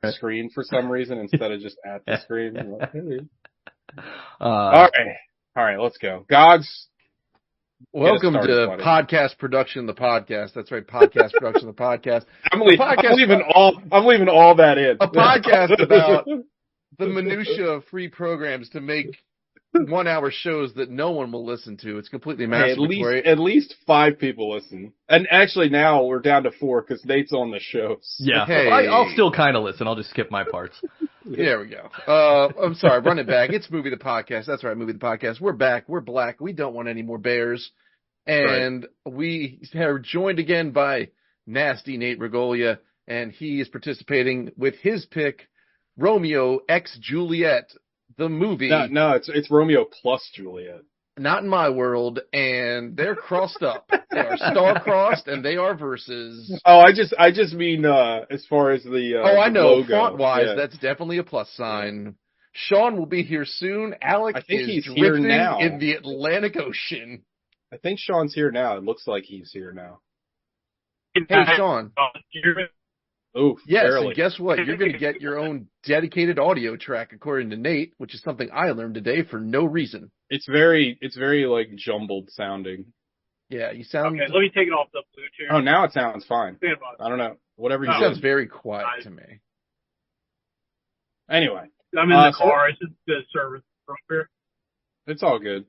the screen for some reason instead of just at the screen. I'm like, hey. All right, let's go. Gogs. Welcome to Podcast Production, the podcast. That's right, Podcast Production, the podcast. I'm leaving all that in. A podcast about the minutia of free programs to make 1 hour shows that no one will listen to. It's completely masturbatory. At least 5 people listen. And actually now we're down to 4 because Nate's on the show. Yeah, hey. I'll still kind of listen. I'll just skip my parts. There we go. I'm sorry, run it back. It's Movie the Podcast. That's right, Movie the Podcast. We're back. We're black. We don't want any more bears. And we are joined again by Nasty Nate Regolia, and he is participating with his pick, Romeo X Juliet, the movie. No, it's Romeo plus Juliet. Not in my world, and they're crossed up. They are star-crossed, and they are verses. Oh, I just mean as far as the I know. logo. Font-wise, that's definitely a plus sign. Sean will be here soon. Alec is here now in the Atlantic Ocean. I think Sean's here now. It looks like he's here now. Hey, Sean. Oof, yes, barely. And guess what? You're going to get your own dedicated audio track, according to Nate, which is something I learned today for no reason. It's very like jumbled sounding. Yeah, you sound. Okay, let me take it off the Bluetooth. Oh, now it sounds fine. I don't know. Whatever you. It sounds very quiet to me. Anyway, I'm in the car. It's just the service from here. It's all good.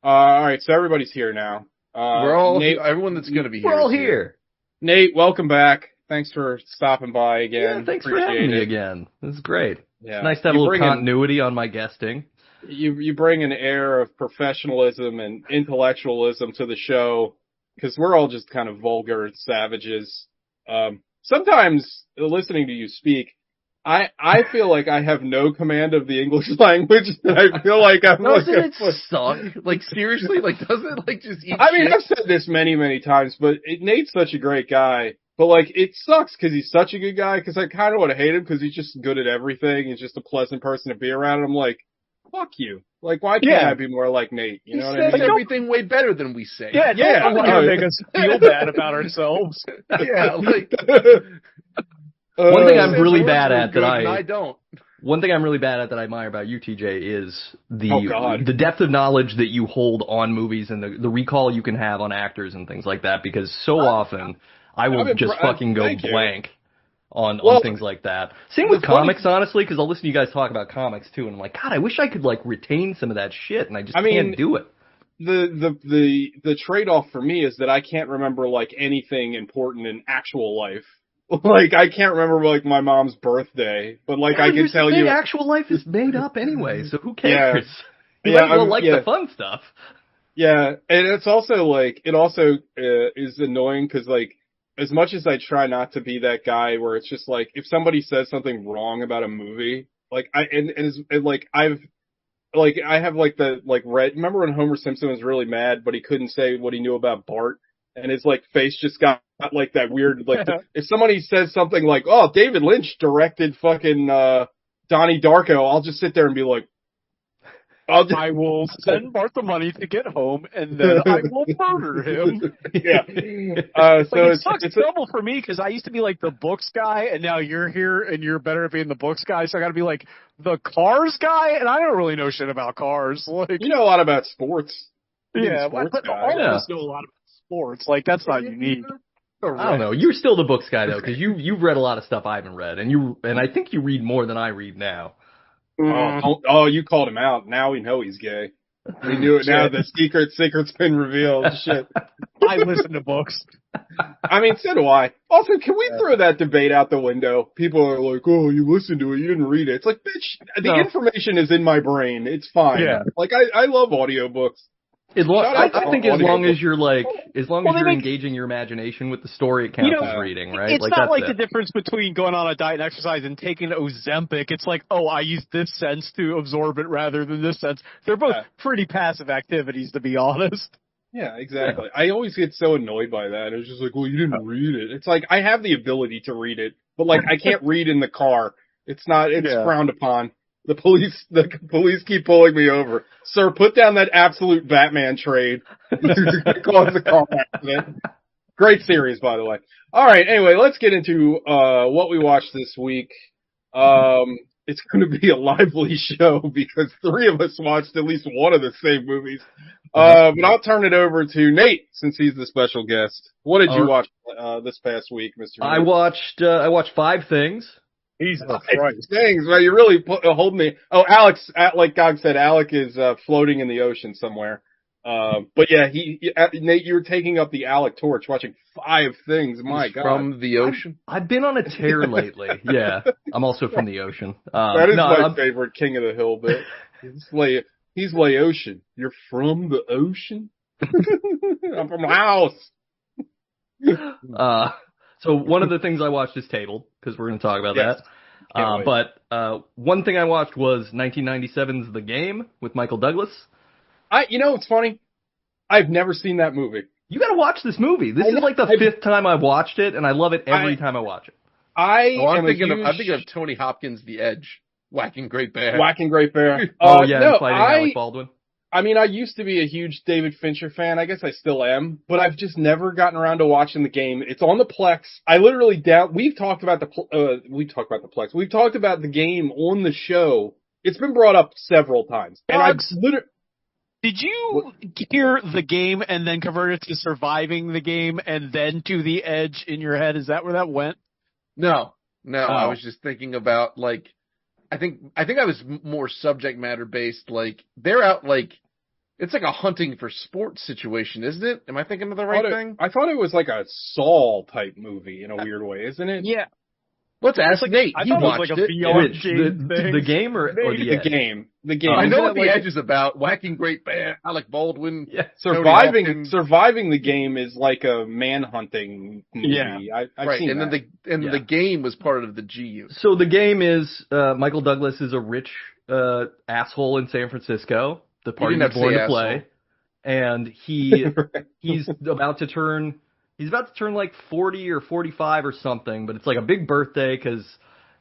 All right, so everybody's here now. We're all Nate, everyone that's going to be here. We're all here. Nate, welcome back. Thanks for stopping by again. Yeah, thanks for having me again. This is great. Yeah. It's nice to have a little continuity on my guesting. You bring an air of professionalism and intellectualism to the show because we're all just kind of vulgar savages. Sometimes listening to you speak, I feel like I have no command of the English language. I feel like I'm doesn't it suck? Like seriously, like doesn't it like just eat I mean, I've said this many, many times, but Nate's such a great guy. But like, it sucks because he's such a good guy. Because I kind of want to hate him because he's just good at everything. He's just a pleasant person to be around. And I'm like, fuck you. Like, why can't I be more like Nate? You know what I mean? He says everything way better than we say. Yeah. Don't make us feel bad about ourselves. Yeah, like. One thing I'm really bad at that I don't. One thing I'm really bad at that I admire about you, TJ, is the depth of knowledge that you hold on movies and the recall you can have on actors and things like that. Because so often I will just fucking go blank on things like that. Same with comics, honestly, because I'll listen to you guys talk about comics too, and I'm like, God, I wish I could like retain some of that shit, and I just can't do it. The trade-off for me is that I can't remember like anything important in actual life. Like, I can't remember, like, my mom's birthday, but, like, I can tell you... actual life is made up anyway, so who cares? You might as well like the fun stuff. Yeah, and it's also, like, is annoying, because, like, as much as I try not to be that guy where it's just, like, if somebody says something wrong about a movie, like, I have, like, remember when Homer Simpson was really mad, but he couldn't say what he knew about Bart? And his, like, face just got, like, that weird, like, if somebody says something like, oh, David Lynch directed fucking, Donnie Darko, I'll just sit there and be like, I will send Bart the money to get home, and then I will murder him. Yeah. So it sucks double for me, because I used to be, like, the books guy, and now you're here, and you're better at being the books guy, so I gotta be, like, the cars guy, and I don't really know shit about cars. Like, you know a lot about sports. Yeah, but all of us know a lot about sports. Like, that's not unique. I don't know. You're still the books guy though, because you've read a lot of stuff I haven't read, and I think you read more than I read now. Oh, you called him out. Now we know he's gay. We knew it now. The secret's been revealed. Shit. I listen to books. I mean, so do I. Also, can we throw that debate out the window? People are like, oh, you listened to it, you didn't read it. It's like, bitch, the information is in my brain. It's fine. Yeah. Like, I love audiobooks. I think as long as you're engaging your imagination with the story, it counts as reading, right? It's not like the difference between going on a diet and exercise and taking Ozempic. It's like, oh, I use this sense to absorb it rather than this sense. They're both pretty passive activities, to be honest. Yeah, exactly. I always get so annoyed by that. It's just like, well, you didn't read it. It's like, I have the ability to read it, but like, I can't read in the car. It's frowned upon. The police keep pulling me over. Sir, put down that absolute Batman trade. You're going to cause a car accident. Great series, by the way. All right. Anyway, let's get into what we watched this week. It's going to be a lively show because three of us watched at least one of the same movies. But I'll turn it over to Nate since he's the special guest. What did you watch this past week, Mr. Nate? I watched 5 things. Jesus Christ. Things. Well, you really hold me. Oh, Alex, like Gog said, Alec is floating in the ocean somewhere. But yeah, Nate, you were taking up the Alec torch, watching 5 things. My God. From the ocean? I've been on a tear lately. Yeah. I'm also from the ocean. That is my favorite King of the Hill bit. He's Laotian. You're from the ocean? I'm from the house. So one of the things I watched is Tabled, because we're going to talk about that. But one thing I watched was 1997's The Game with Michael Douglas. It's funny. I've never seen that movie. You got to watch this movie. This is like the 5th time I've watched it, and I love it every time I watch it. I'm thinking of Tony Hopkins' The Edge. Whacking Great Bear. Fighting Alec Baldwin. I mean, I used to be a huge David Fincher fan. I guess I still am, but I've just never gotten around to watching The Game. It's on the Plex. I literally we've talked about the Plex. We've talked about The Game on the show. It's been brought up several times. Did you hear The Game and then convert it to Surviving the Game and then to The Edge in your head? Is that where that went? No. I was just thinking about, like, I think I was more subject matter based. Like, they're out, like, it's like a hunting for sports situation, isn't it? Am I thinking of the right thing? I thought it was like a Saul type movie in a weird way, isn't it? Yeah. Let's ask Nate. He watched it. The Game or The Edge? The Game. I know what The Edge is about. Whacking Great Bear, Alec Baldwin. Yeah. Surviving the Game is like a man-hunting movie. Yeah. I've seen that. The Game was part of the GU. So The Game is, Michael Douglas is a rich asshole in San Francisco. The party was born to play. And he's about to turn like 40 or 45 or something, but it's like a big birthday because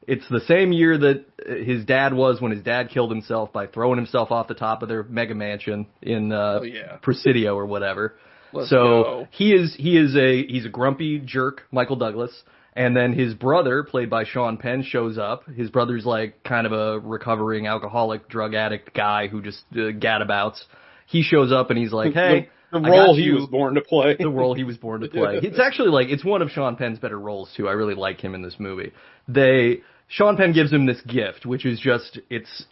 it's the same year that his dad was when his dad killed himself by throwing himself off the top of their mega mansion in Presidio or whatever. Let's go. He's a grumpy jerk, Michael Douglas, and then his brother, played by Sean Penn, shows up. His brother's like kind of a recovering alcoholic, drug addict guy who just gadabouts. He shows up and he's like, hey. The role he was born to play. The role he was born to play. It's actually it's one of Sean Penn's better roles too. I really like him in this movie. Sean Penn gives him this gift, which is just, it's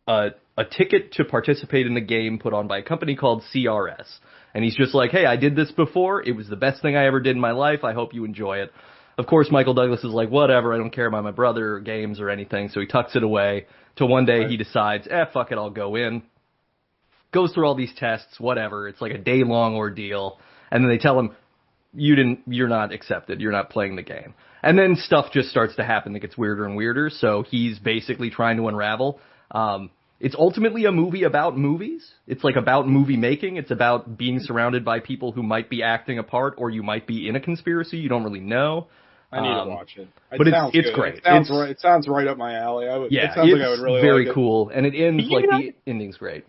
a ticket to participate in a game put on by a company called CRS. And he's just like, hey, I did this before. It was the best thing I ever did in my life. I hope you enjoy it. Of course, Michael Douglas is like, whatever, I don't care about my brother or games or anything. So he tucks it away till one day he decides, fuck it, I'll go in. Goes through all these tests, whatever. It's like a day-long ordeal. And then they tell him, you're not accepted. You're not playing the game. And then stuff just starts to happen that gets weirder and weirder. So he's basically trying to unravel. It's ultimately a movie about movies. It's like about movie making. It's about being surrounded by people who might be acting a part or you might be in a conspiracy. You don't really know. I need to watch it. But it's great. It sounds right up my alley. It sounds like I would really very like cool. And it ends the ending's great.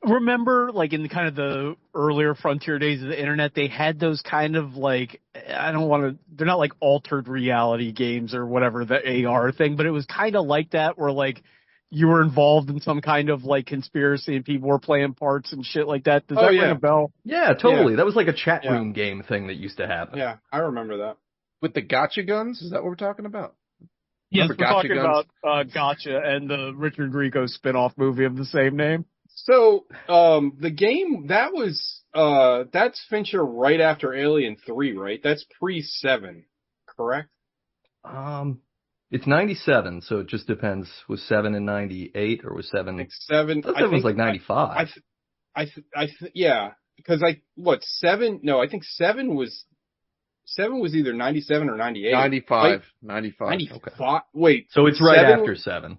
Remember, like, in kind of the earlier frontier days of the internet, they had those kind of, like, they're not like altered reality games or whatever, the AR thing, but it was kind of like that where, like, you were involved in some kind of, like, conspiracy and people were playing parts and shit like that. Does that ring a bell? Yeah, totally. Yeah. That was like a chat room game thing that used to happen. Yeah, I remember that. With the gotcha guns? Is that what we're talking about? Yes, we're talking about Gotcha and the Richard Grieco spin-off movie of the same name. So, The Game, that's Fincher right after Alien 3, right? That's pre-7, correct? It's 97, so it just depends. Was 7 in 98 or was 7? I think 7. I think it was like 95. Yeah, because I think 7 was either 97 or 98. 95. 95. Okay. Wait. So it's right after 7.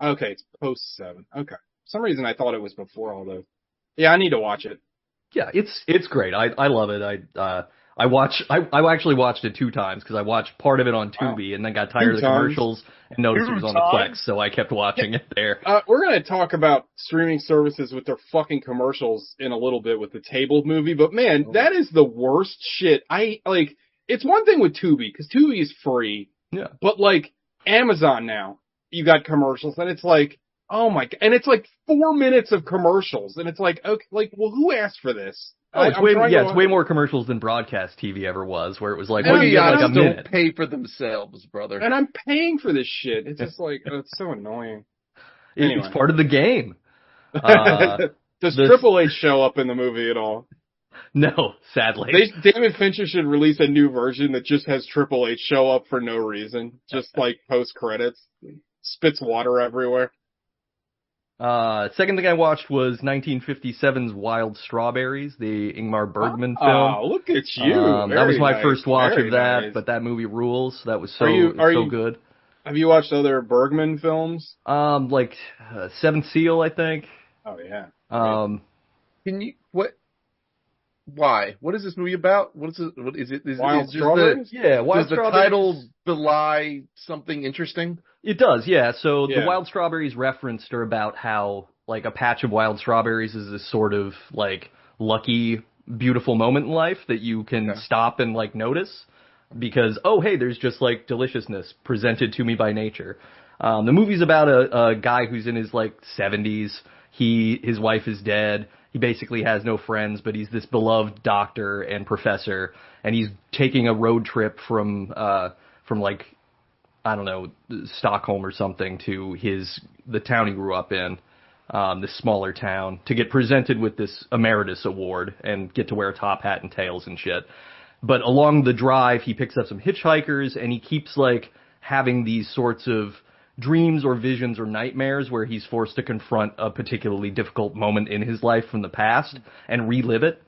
Okay, it's post 7. Okay. For some reason I thought it was before, although. Yeah, I need to watch it. Yeah, it's great. I love it. I actually watched it 2 times because I watched part of it on Tubi and then got tired of the commercials and noticed it was on the Plex, so I kept watching it there. We're going to talk about streaming services with their fucking commercials in a little bit with the Table movie, but man, that is the worst shit. It's one thing with Tubi, because Tubi is free, but like Amazon now, you got commercials, and it's like, oh my god, and it's like 4 minutes of commercials, and it's like, okay, like, well, who asked for this? It's way more commercials than broadcast TV ever was, where it was like, well, you get like a minute. Don't pay for themselves, brother. And I'm paying for this shit. It's just like, it's so annoying. Anyway. It's part of the game. Does Triple H show up in the movie at all? No, sadly. David Fincher should release a new version that just has Triple H show up for no reason, just like post credits, spits water everywhere. Second thing I watched was 1957's Wild Strawberries, the Ingmar Bergman film. Oh, look at you. That was my first watch of that, but that movie rules. That was so good. Have you watched other Bergman films? Like Seventh Seal, I think. Oh, yeah. Why? What is this movie about? What is it? Wild Strawberries? Wild Strawberries. Does the title belie something interesting? It does, yeah. So the Wild Strawberries referenced are about how, like, a patch of wild strawberries is this sort of, like, lucky, beautiful moment in life that you can stop and, like, notice. Because, oh, hey, there's just, like, deliciousness presented to me by nature. The movie's about a guy who's in his, like, 70s. His wife is dead. He basically has no friends, but he's this beloved doctor and professor, and he's taking a road trip from like, I don't know, Stockholm or something to the town he grew up in, this smaller town, to get presented with this emeritus award and get to wear a top hat and tails and shit. But along the drive, he picks up some hitchhikers, and he keeps, like, having these sorts of dreams or visions or nightmares where he's forced to confront a particularly difficult moment in his life from the past and relive it.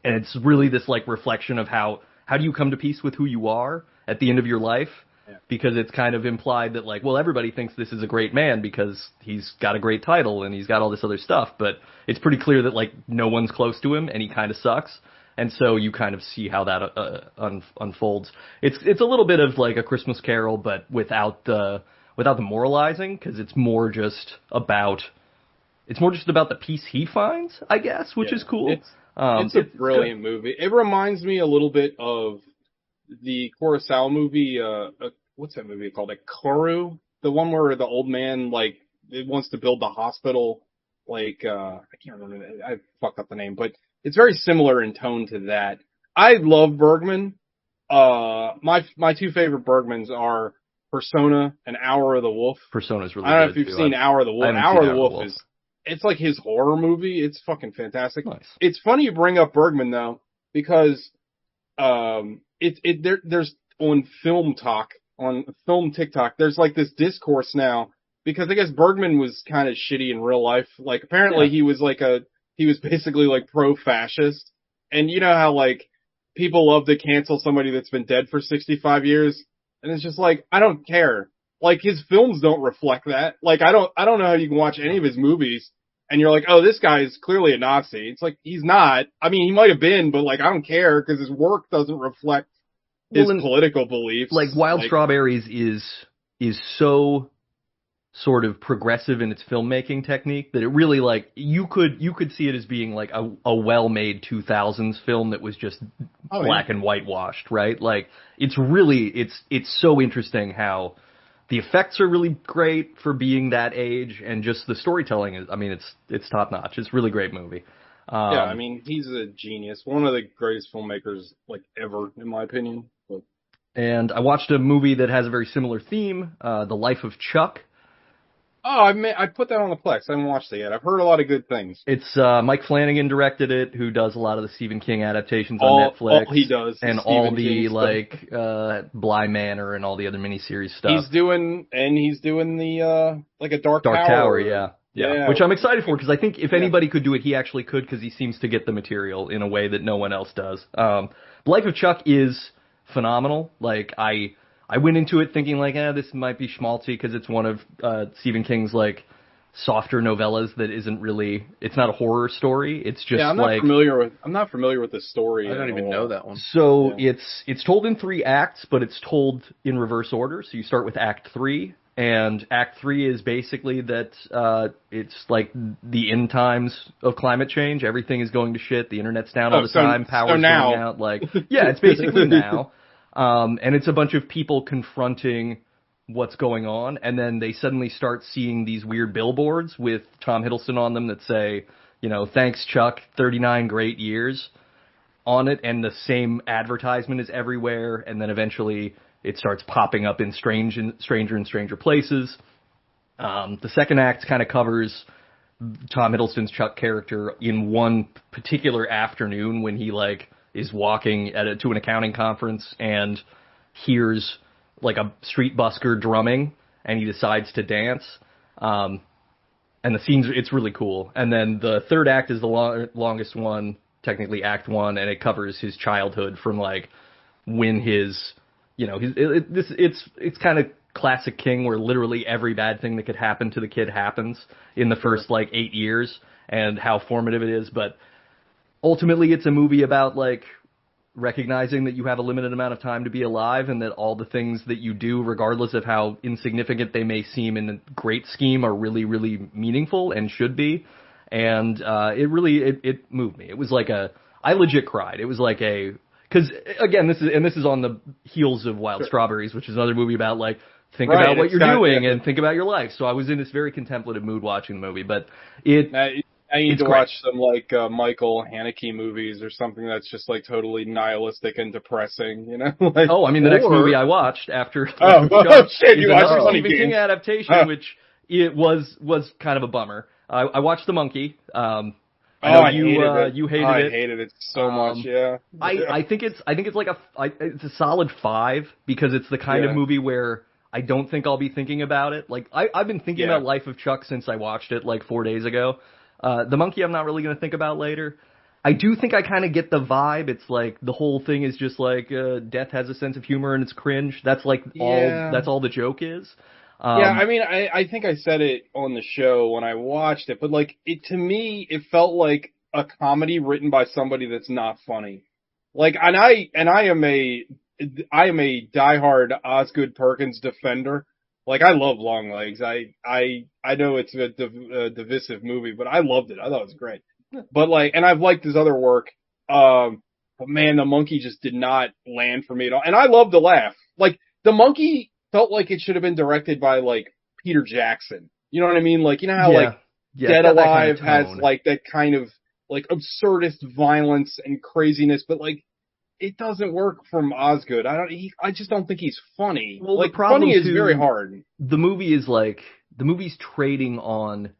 And it's really this, like, reflection of how do you come to peace with who you are at the end of your life? Yeah. Because it's kind of implied that, like, well, everybody thinks this is a great man because he's got a great title and he's got all this other stuff, but it's pretty clear that, like, no one's close to him and he kind of sucks. And so you kind of see how that unfolds. It's a little bit of, like, a Christmas Carol, but without the moralizing, because it's more just about the peace he finds, I guess, which is cool. It's a brilliant movie. It reminds me a little bit of the Kurosawa movie. What's that movie called? Like Koru, the one where the old man wants to build the hospital. I can't remember. I fucked up the name, but it's very similar in tone to that. I love Bergman. My two favorite Bergmans are Persona and Hour of the Wolf. Persona's really good. I don't know if you've seen Hour of the Wolf. Hour of the Wolf it's like his horror movie. It's fucking fantastic. Nice. It's funny you bring up Bergman though, because there's on film TikTok, there's like this discourse now, because I guess Bergman was kind of shitty in real life. Like apparently he was basically like pro-fascist. And you know how like people love to cancel somebody that's been dead for 65 years? And it's just like, I don't care. Like, his films don't reflect that. Like, I don't know how you can watch any of his movies and you're like, oh, this guy is clearly a Nazi. It's like, he's not. I mean, he might have been, but like, I don't care because his work doesn't reflect his political beliefs. Like, Wild Strawberries is so sort of progressive in its filmmaking technique that it really, like, you could see it as being like a well-made 2000s film that was just black and white washed, right? Like, it's so interesting how the effects are really great for being that age, and just the storytelling is, I mean, it's top notch. It's a really great movie. I mean, he's a genius. One of the greatest filmmakers, like, ever, in my opinion. But. And I watched a movie that has a very similar theme, The Life of Chuck. Oh, I put that on the Plex. I haven't watched it yet. I've heard a lot of good things. It's Mike Flanagan directed it, who does a lot of the Stephen King adaptations on Netflix. All he does. And all the, like, Bly Manor and all the other miniseries stuff. He's doing the, like a Dark Tower, yeah. Which I'm excited for, because I think if anybody could do it, he actually could, because he seems to get the material in a way that no one else does. The Life of Chuck is phenomenal. Like, I went into it thinking like, this might be schmaltzy because it's one of Stephen King's like softer novellas that isn't really, it's not a horror story. It's just I'm not familiar with the story. I don't even know that one. So it's told in 3 acts, but it's told in reverse order. So you start with Act 3, and Act 3 is basically that it's like the end times of climate change. Everything is going to shit. The internet's down all the time. Power's going out. Like, yeah, it's basically now. And it's a bunch of people confronting what's going on, and then they suddenly start seeing these weird billboards with Tom Hiddleston on them that say, you know, thanks Chuck, 39 great years on it, and the same advertisement is everywhere, and then eventually it starts popping up in stranger and stranger places. The second act kind of covers Tom Hiddleston's Chuck character in one particular afternoon when he like is walking to an accounting conference and hears like a street busker drumming, and he decides to dance. And the scenes, it's really cool. And then the third act is the longest one, technically Act 1, and it covers his childhood from like when his, you know, it's kind of classic King, where literally every bad thing that could happen to the kid happens in the first like 8 years, and how formative it is. But ultimately it's a movie about like recognizing that you have a limited amount of time to be alive, and that all the things that you do, regardless of how insignificant they may seem in the great scheme, are really, really meaningful and should be. And it moved me. It was like I legit cried. It was like because again, this is on the heels of Wild Strawberries, which is another movie about like, think about what you're doing and think about your life. So I was in this very contemplative mood watching the movie, but I need to watch some like Michael Haneke movies or something that's just like totally nihilistic and depressing, you know? Like, I mean, the next movie I watched after shit, you watched Stephen King adaptation, which it was kind of a bummer. I watched The Monkey. I hated it. You hated it. I hated it so much. Yeah. I think it's like it's a solid 5, because it's the kind of movie where I don't think I'll be thinking about it. Like I've been thinking about Life of Chuck since I watched it like 4 days ago. The Monkey I'm not really going to think about later. I do think I kind of get the vibe. It's like the whole thing is just like death has a sense of humor and it's cringe. That's like all the joke is. I mean, I think I said it on the show when I watched it, but like to me, it felt like a comedy written by somebody that's not funny. Like, and I am a diehard Osgood Perkins defender. Like, I love Longlegs. I know it's a divisive movie, but I loved it. I thought it was great. But like, and I've liked his other work. But man, The Monkey just did not land for me at all. And I love to laugh. Like, The Monkey felt like it should have been directed by like Peter Jackson. You know what I mean? Like, you know how Dead Alive has like that kind of like absurdist violence and craziness, but like, it doesn't work from Osgood. I just don't think he's funny. Well, like, the problem funny is very hard. The movie's trading on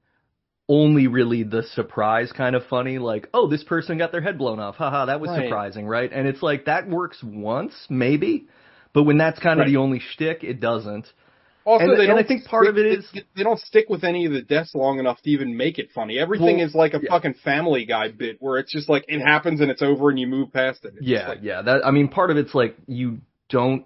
only really the surprise kind of funny, like, oh, this person got their head blown off. Haha, that was surprising, right? And it's like, that works once, maybe, but when that's kind of the only shtick, it doesn't. Also, I think part of it is they don't stick with any of the deaths long enough to even make it funny. Everything is like a fucking Family Guy bit where it's just like it happens and it's over and you move past it. That part of it's like you don't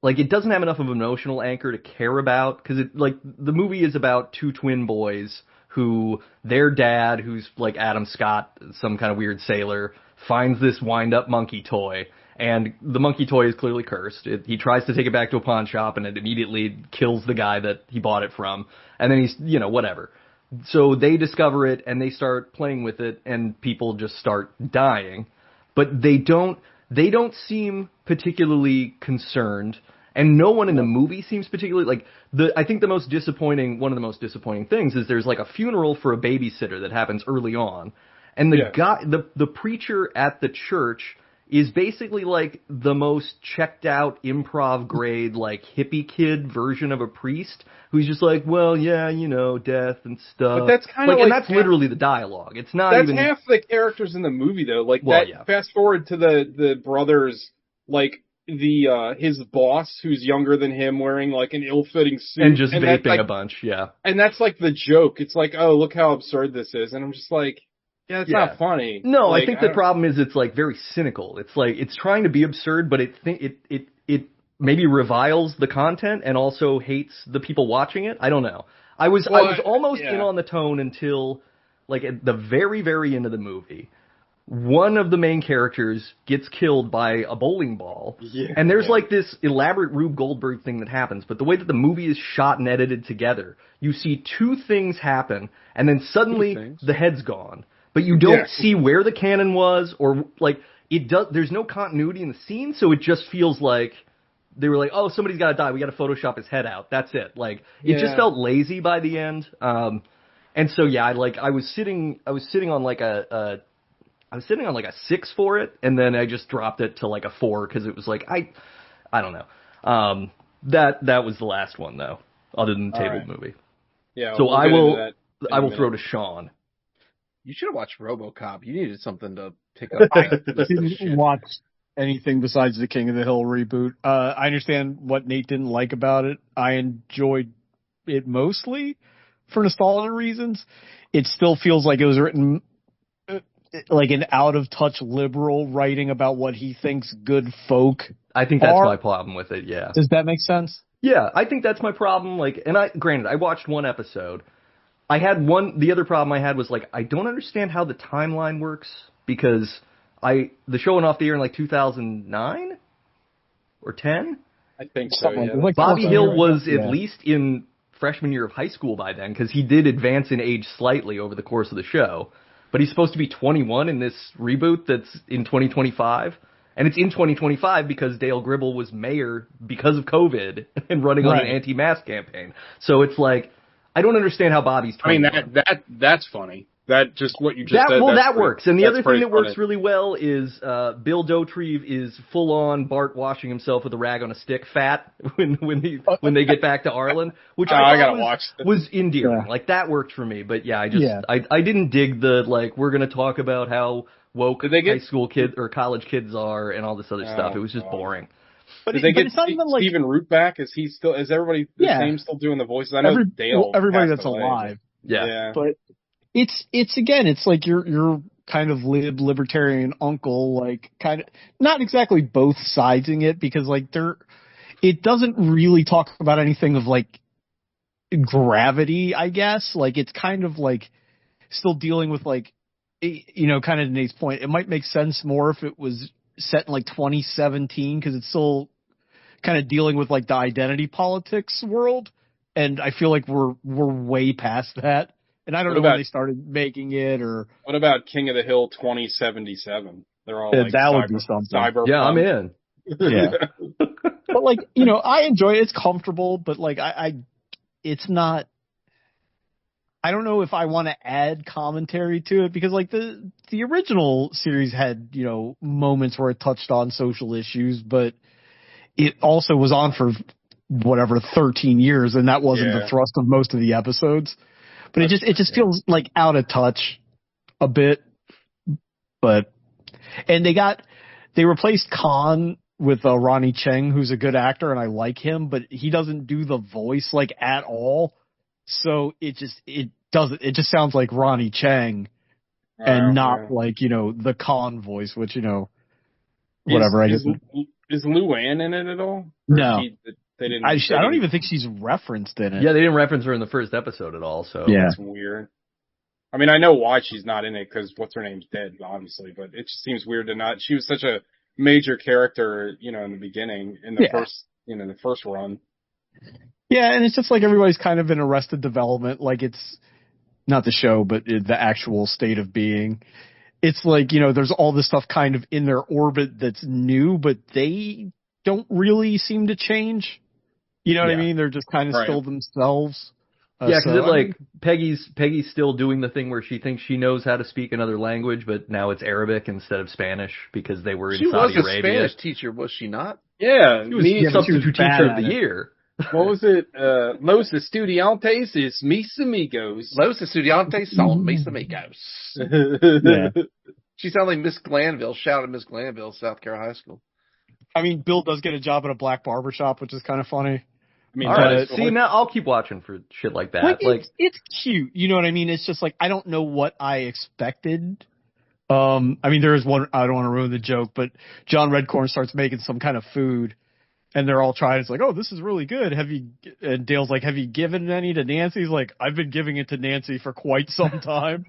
like it doesn't have enough of an emotional anchor to care about, because it like the movie is about 2 twin boys who their dad, who's like Adam Scott, some kind of weird sailor, finds this wind-up monkey toy. And the monkey toy is clearly cursed. He tries to take it back to a pawn shop, and it immediately kills the guy that he bought it from. And then he's, whatever. So they discover it, and they start playing with it, and people just start dying. But they don't seem particularly concerned, and no one in the movie seems particularly, I think one of the most disappointing things is there's like a funeral for a babysitter that happens early on. And the preacher at the church is basically like the most checked out improv grade, like hippie kid version of a priest who's just like, well, yeah, death and stuff. But that's kind of and that's literally the dialogue. It's not that's half the characters in the movie though. Like fast forward to the brothers, like his boss who's younger than him wearing like an ill-fitting suit. And just vaping a bunch, yeah. And that's like the joke. It's like, oh, look how absurd this is. And I'm just like, yeah, it's not funny. No, I think the problem is it's like very cynical. It's like it's trying to be absurd, but it maybe reviles the content and also hates the people watching it. I don't know. I was almost in on the tone until, like, at the very, very end of the movie. One of the main characters gets killed by a bowling ball, and there's like this elaborate Rube Goldberg thing that happens, but the way that the movie is shot and edited together, you see two things happen, and then suddenly the head's gone. But you don't see where the cannon was, or, like, there's no continuity in the scene, so it just feels like they were like, oh, somebody's got to die, we got to Photoshop his head out, that's it. Like, it just felt lazy by the end. And so, I was sitting on like a 6 for it, and then I just dropped it to like a 4 because it was like I don't know. That was the last one though, other than the table movie. Yeah. So I will throw to Sean. You should have watched RoboCop. You needed something to pick up. I didn't watch anything besides the King of the Hill reboot. I understand what Nate didn't like about it. I enjoyed it mostly for nostalgia reasons. It still feels like it was written like an out-of-touch liberal writing about what he thinks good folk I think that's my problem with it, yeah. Does that make sense? Yeah, I think that's my problem. Like, and granted, I watched one episode. The other problem I had was, like, I don't understand how the timeline works, because the show went off the air in, like, 2009? Or 10? I think so, yeah. Like Bobby Hill was at least in freshman year of high school by then, because he did advance in age slightly over the course of the show. But he's supposed to be 21 in this reboot that's in 2025. And it's in 2025 because Dale Gribble was mayor because of COVID and running on an anti-mask campaign. So it's like, I don't understand how Bobby's 21. I mean, that's funny. That just what you just said. Well, that works. And the other thing that works really well is Bill Dauterive is full on Bart washing himself with a rag on a stick fat when they get back to Arlen, which was endearing. Like, that worked for me. But yeah, I didn't dig the, like, we're going to talk about how woke high school kids or college kids are and all this other stuff. It was just boring. But did they get Stephen Root back? Is everybody the same still doing the voices? I know Dale. Everybody that's alive. Yeah. But it's like your kind of libertarian uncle, like, kind of not exactly both siding it, because like it doesn't really talk about anything of like gravity, I guess. Like, it's kind of like still dealing with, like, kind of Nate's point. It might make sense more if it was set in like 2017, because it's still kind of dealing with like the identity politics world, and I feel like we're way past that. And I don't know when they started making it, or... What about King of the Hill 2077? They're all like that would be something. Cyberpunk. Yeah, I'm in. Yeah. But like, I enjoy it. It's comfortable, but like it's not... I don't know if I want to add commentary to it, because like the original series had, moments where it touched on social issues, but it also was on for 13 years, and that wasn't the thrust of most of the episodes. But it just feels like out of touch a bit. And they replaced Khan with Ronnie Cheng, who's a good actor, and I like him, but he doesn't do the voice like at all. So it just sounds like Ronnie Cheng and not like, the Khan voice, which, whatever. Is Luann in it at all? No. I don't even think she's referenced in it. Yeah, they didn't reference her in the first episode at all, so. Yeah. That's weird. I mean, I know why she's not in it, because what's her name's dead, obviously, but it just seems weird to not. She was such a major character, in the beginning, in the first run. Yeah, and it's just like everybody's kind of in Arrested Development, like it's not the show, but the actual state of being. It's like, there's all this stuff kind of in their orbit that's new, but they don't really seem to change. You know what I mean? They're just kind of still themselves. Yeah, because Peggy's still doing the thing where she thinks she knows how to speak another language, but now it's Arabic instead of Spanish because they were in Saudi Arabia. She was a Spanish teacher, was she not? Yeah, she was substitute teacher of the year. What was it? Los estudiantes es mis amigos. Los estudiantes son mis amigos. Yeah. She sounded like Miss Glanville. Shout out to Miss Glanville, South Carolina High School. I mean, Bill does get a job at a black barbershop, which is kind of funny. I mean, all right. See, now I'll keep watching for shit like that. It's cute. You know what I mean? It's just like, I don't know what I expected. I mean, there is one, I don't want to ruin the joke, but John Redcorn starts making some kind of food, and they're all trying. It's like, oh, this is really good. And Dale's like, have you given any to Nancy? He's like, I've been giving it to Nancy for quite some time.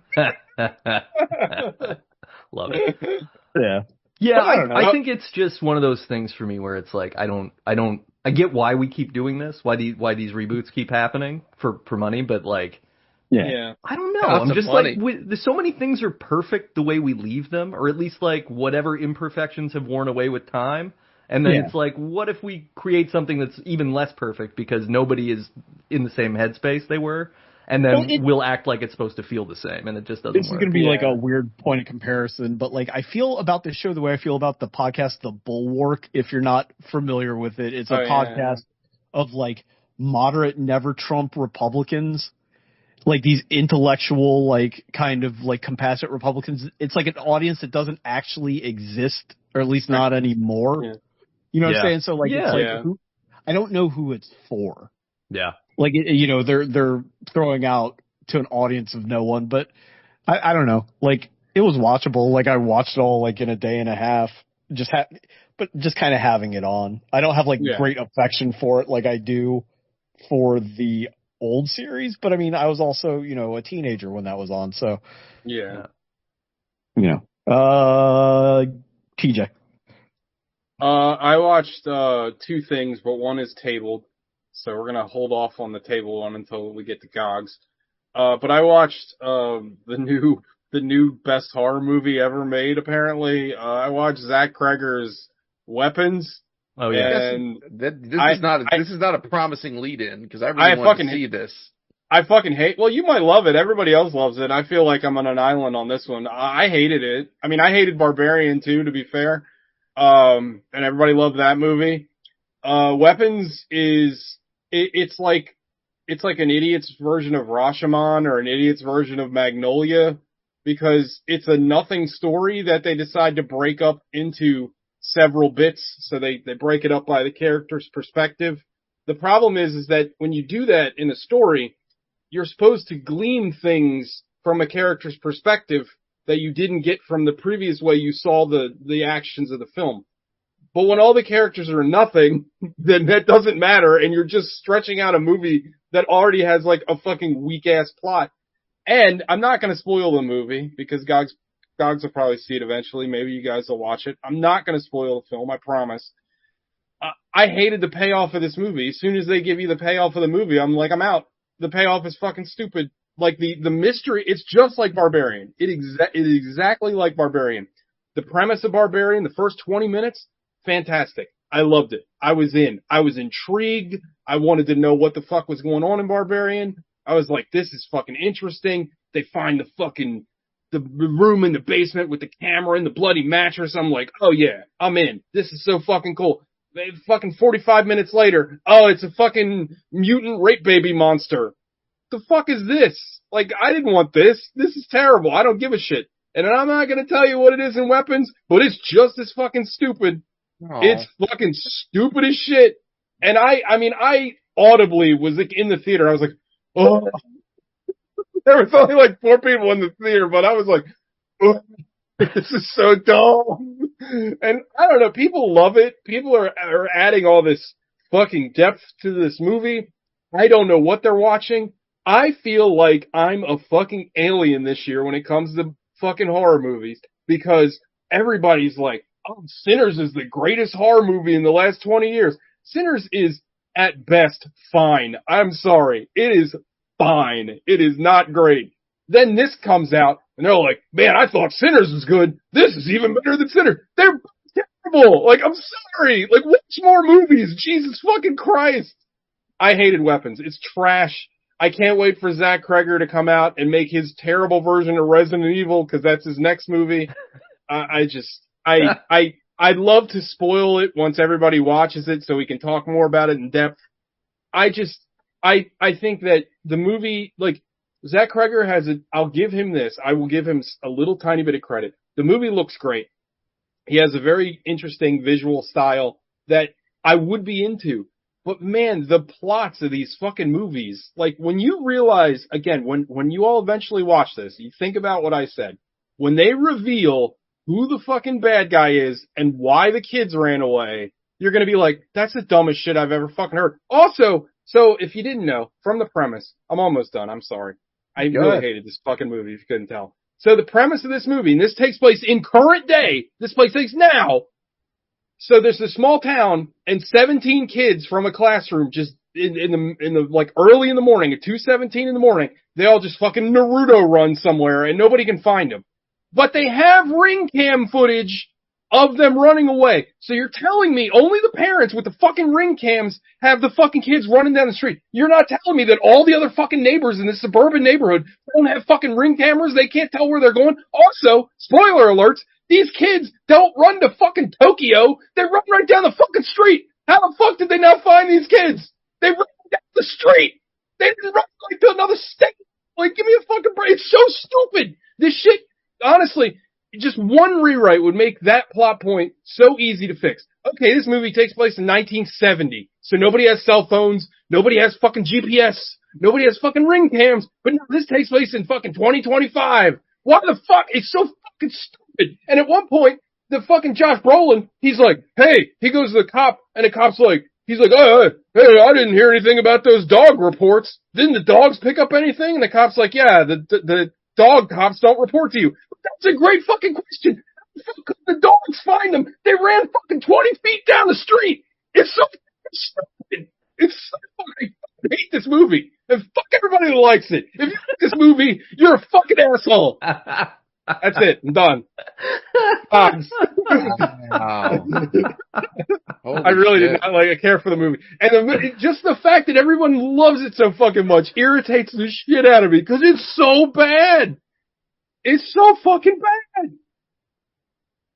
Love it. Yeah. Yeah, I think it's just one of those things for me where it's like, I get why we keep doing this, why these reboots keep happening for money, but like, yeah. I don't know. I'm just like, there's so many things are perfect the way we leave them, or at least like whatever imperfections have worn away with time. And then it's like, what if we create something that's even less perfect because nobody is in the same headspace they were? And then we'll act like it's supposed to feel the same, and it just doesn't work. This is going to be like a weird point of comparison, but like I feel about this show the way I feel about the podcast The Bulwark, if you're not familiar with it. It's a podcast of like moderate, never Trump Republicans, like these intellectual, like kind of like compassionate Republicans. It's like an audience that doesn't actually exist, or at least not anymore. Yeah. You know what I'm saying? So like, it's like I don't know who it's for. Yeah. Like, you know, they're throwing out to an audience of no one, but I don't know. Like, it was watchable. Like, I watched it all like in a day and a half, but just kind of having it on. I don't have like great affection for it like I do for the old series, but I mean, I was also, you know, a teenager when that was on, so. Yeah. You know. TJ. I watched 2 things, but one is tabled. So we're going to hold off on the table one until we get to GOGs. But I watched the new best horror movie ever made, apparently. I watched Zach Cregger's Weapons. Oh, yeah. And this is not a promising lead-in, because I really want to see this. I fucking hate... Well, you might love it. Everybody else loves it. I feel like I'm on an island on this one. I hated it. I mean, I hated Barbarian, too, to be fair. And everybody loved that movie. Weapons is... It's like an idiot's version of Rashomon or an idiot's version of Magnolia, because it's a nothing story that they decide to break up into several bits. So they break it up by the character's perspective. The problem is that when you do that in a story, you're supposed to glean things from a character's perspective that you didn't get from the previous way you saw the actions of the film. But when all the characters are nothing, then that doesn't matter, and you're just stretching out a movie that already has like a fucking weak-ass plot. And I'm not going to spoil the movie, because Gogs will probably see it eventually. Maybe you guys will watch it. I'm not going to spoil the film, I promise. I hated the payoff of this movie. As soon as they give you the payoff of the movie, I'm like, I'm out. The payoff is fucking stupid. Like, the mystery, it's just like Barbarian. It is exactly like Barbarian. The premise of Barbarian, the first 20 minutes, fantastic. I loved it. I was in. I was intrigued. I wanted to know what the fuck was going on in Barbarian. I was like, this is fucking interesting. They find the room in the basement with the camera and the bloody mattress. I'm like, oh yeah, I'm in. This is so fucking cool. Fucking 45 minutes later, oh, it's a fucking mutant rape baby monster. The fuck is this? Like, I didn't want this. This is terrible. I don't give a shit. And I'm not gonna tell you what it is in Weapons, but it's just as fucking stupid. Aww. It's fucking stupid as shit. And I mean, I audibly was like in the theater. I was like, oh. There was only like 4 people in the theater, but I was like, oh, this is so dumb. And I don't know, people love it. People are adding all this fucking depth to this movie. I don't know what they're watching. I feel like I'm a fucking alien this year when it comes to fucking horror movies, because everybody's like, oh, Sinners is the greatest horror movie in the last 20 years. Sinners is, at best, fine. I'm sorry. It is fine. It is not great. Then this comes out, and they're like, man, I thought Sinners was good. This is even better than Sinners. They're terrible. Like, I'm sorry. Like, watch more movies. Jesus fucking Christ. I hated Weapons. It's trash. I can't wait for Zach Cregger to come out and make his terrible version of Resident Evil, because that's his next movie. I'd love to spoil it once everybody watches it so we can talk more about it in depth. I think that the movie, like, Zach Cregger I'll give him this. I will give him a little tiny bit of credit. The movie looks great. He has a very interesting visual style that I would be into. But man, the plots of these fucking movies, like, when you realize, again, when you all eventually watch this, you think about what I said. When they reveal who the fucking bad guy is and why the kids ran away, you're going to be like, that's the dumbest shit I've ever fucking heard. Also, so if you didn't know, from the premise, I'm almost done. I'm sorry. I really hated this fucking movie, if you couldn't tell. So the premise of this movie, and this takes place in current day, this place takes now. So there's a small town, and 17 kids from a classroom just in the like early in the morning, at 2:17 in the morning, they all just fucking Naruto run somewhere, and nobody can find them. But they have ring cam footage of them running away. So you're telling me only the parents with the fucking ring cams have the fucking kids running down the street. You're not telling me that all the other fucking neighbors in this suburban neighborhood don't have fucking ring cameras. They can't tell where they're going. Also, spoiler alerts, these kids don't run to fucking Tokyo. They run right down the fucking street. How the fuck did they not find these kids? They ran down the street. They didn't run like to another state. Like, give me a fucking break. It's so stupid. This shit, honestly, just one rewrite would make that plot point so easy to fix. Okay, this movie takes place in 1970, so nobody has cell phones, nobody has fucking GPS, nobody has fucking ring cams, but no, this takes place in fucking 2025. Why the fuck? It's so fucking stupid. And at one point, the fucking Josh Brolin, he's like, hey, he goes to the cop, and the cop's like, he's like, hey, I didn't hear anything about those dog reports. Didn't the dogs pick up anything? And the cop's like, yeah, the dog cops don't report to you. That's a great fucking question. How the fuck could the dogs find them? They ran fucking 20 feet down the street. It's so fucking stupid. It's so fucking, I hate this movie. And fuck everybody who likes it. If you like this movie, you're a fucking asshole. That's it. I'm done. Wow. I really did not care for the movie. And just the fact that everyone loves it so fucking much irritates the shit out of me because it's so bad. It's so fucking bad.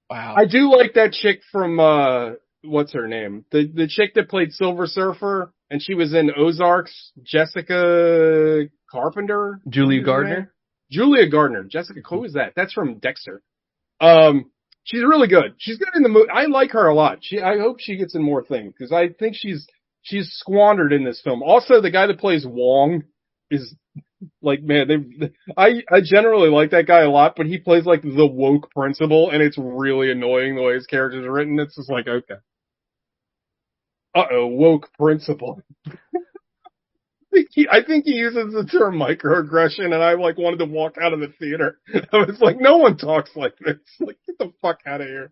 Wow. I do like that chick from, what's her name? The chick that played Silver Surfer, and she was in Ozarks, Jessica Carpenter? Julia Gardner? Julia Gardner. Jessica, who is that? That's from Dexter. She's really good. She's good in the movie. I like her a lot. I hope she gets in more things, because I think she's squandered in this film. Also, the guy that plays Wong is, like, man, I generally like that guy a lot, but he plays like the woke principal, and it's really annoying the way his characters are written. It's just like, okay. Woke principal. I think he uses the term microaggression, and I like wanted to walk out of the theater. I was like, no one talks like this. Like, get the fuck out of here.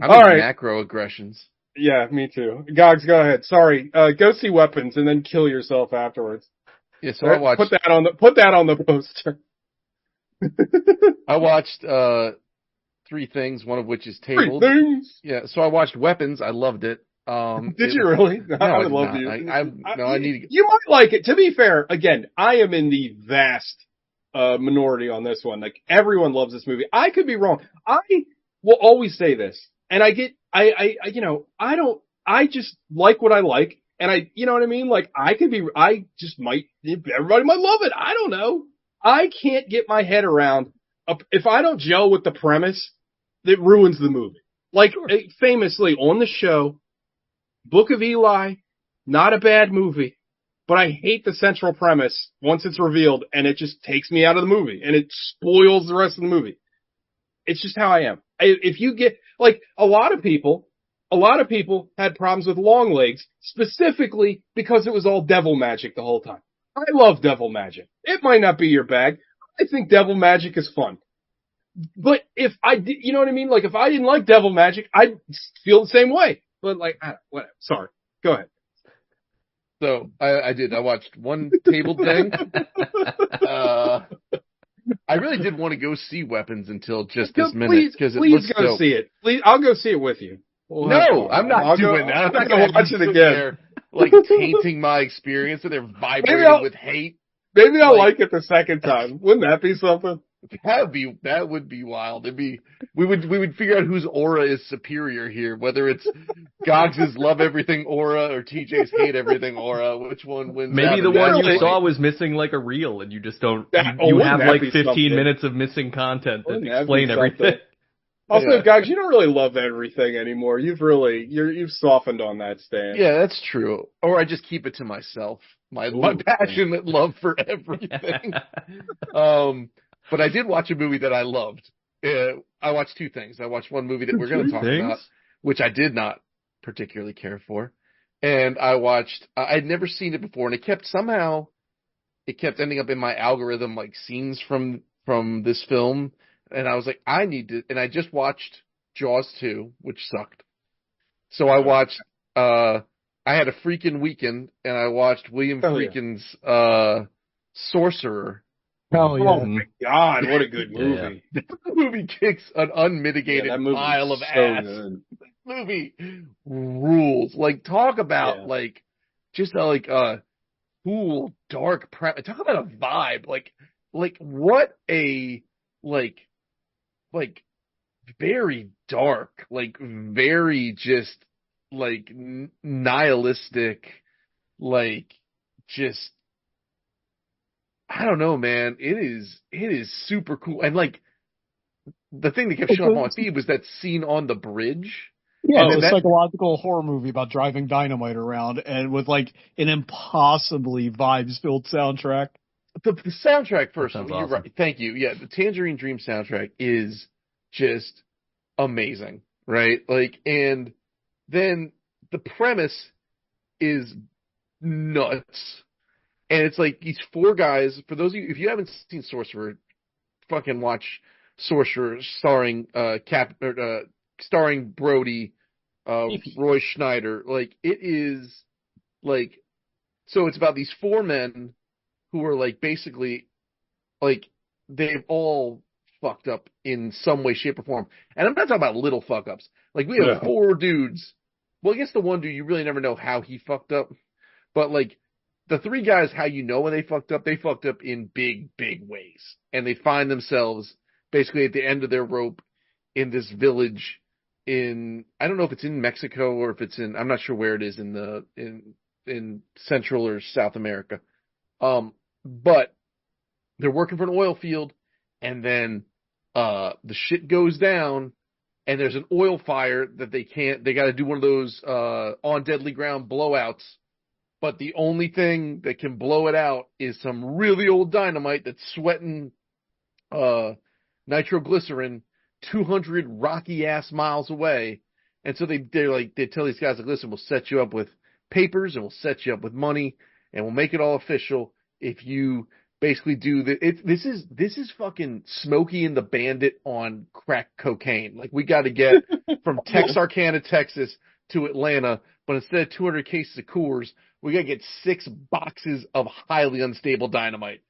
I'm all right. Macroaggressions. Yeah, me too. Gogs, go ahead. Sorry. Go see Weapons and then kill yourself afterwards. Yeah, so I watched. Put that on the poster. I watched 3 things, one of which is Tabled. 3 things. Yeah, so I watched Weapons. I loved it. Did you really? No, I would love you. I need to. You might like it. To be fair, again, I am in the vast minority on this one. Like, everyone loves this movie. I could be wrong. I will always say this, and I just like what I like. And you know what I mean? Like, everybody might love it. I don't know. I can't get my head around, if I don't gel with the premise, it ruins the movie. Like, famously on the show, Book of Eli, not a bad movie, but I hate the central premise once it's revealed, and it just takes me out of the movie, and it spoils the rest of the movie. It's just how I am. If you get, like, a lot of people had problems with Long Legs, specifically because it was all devil magic the whole time. I love devil magic. It might not be your bag. I think devil magic is fun. But if you know what I mean? Like, if I didn't like devil magic, I'd feel the same way. But, like, whatever. Sorry. Go ahead. So, I did. I watched one Tabled thing. I really did want to go see Weapons until just this minute. Please go see it. Please, I'll go see it with you. No, I'm not doing that. I'm not going to watch it again. There, like, tainting my experience, and they're vibrating with hate. Maybe I'll like it the second time. Wouldn't that be something? That would be wild. We would figure out whose aura is superior here, whether it's Gogs's love everything aura or TJ's hate everything aura. Which one wins? Maybe the one you saw was missing like a reel, and you just don't. You have like 15 minutes of missing content to explain everything. Also, Gogs, you don't really love everything anymore. You've softened on that stand. Yeah, that's true. Or I just keep it to myself. My passionate love for everything. But I did watch a movie that I loved. I watched 2 things. I watched one movie that we're going to talk about, which I did not particularly care for. And I watched, I'd never seen it before, and it kept ending up in my algorithm, like scenes from this film. And I was like, I need to, and I just watched Jaws 2, which sucked. So I watched, I had a freaking weekend, and I watched William Friedkin's Sorcerer. Oh, yeah. Oh my God, what a good movie. That movie kicks an unmitigated pile of ass. Good. That movie rules. Like, talk about, like, just a cool, dark premise. Talk about a vibe. Like what a, like, very dark, like, very just, like, nihilistic, like, just, I don't know, man. It is super cool. And, like, the thing that kept showing up on my feed was that scene on the bridge. Yeah, it's a psychological horror movie about driving dynamite around, and with, like, an impossibly vibes-filled soundtrack. The soundtrack, first of all, all, you're right. Thank you. Yeah, the Tangerine Dream soundtrack is just amazing, right? Like, and then the premise is nuts. And it's like these four guys, for those of you, if you haven't seen Sorcerer, fucking watch Sorcerer starring starring Brody, Roy Schneider. Like, it is, like, so it's about these four men who are, like, basically, like, they've all fucked up in some way, shape, or form. And I'm not talking about little fuck ups. Like, we have four dudes. Well, I guess the one dude, you really never know how he fucked up. But, like, the three guys, how you know when they fucked up in big, big ways. And they find themselves basically at the end of their rope in this village in, I don't know if it's in Mexico or if it's in, I'm not sure where it is in Central or South America. But they're working for an oil field, and then the shit goes down, and there's an oil fire that they got to do one of those on deadly ground blowouts. But the only thing that can blow it out is some really old dynamite that's sweating nitroglycerin 200 rocky ass miles away. And so they tell these guys, like, listen, we'll set you up with papers, and we'll set you up with money, and we'll make it all official if you basically do this is fucking Smokey and the Bandit on crack cocaine. Like, we got to get from Texarkana, Texas to Atlanta, but instead of 200 cases of Coors, we got to get 6 boxes of highly unstable dynamite.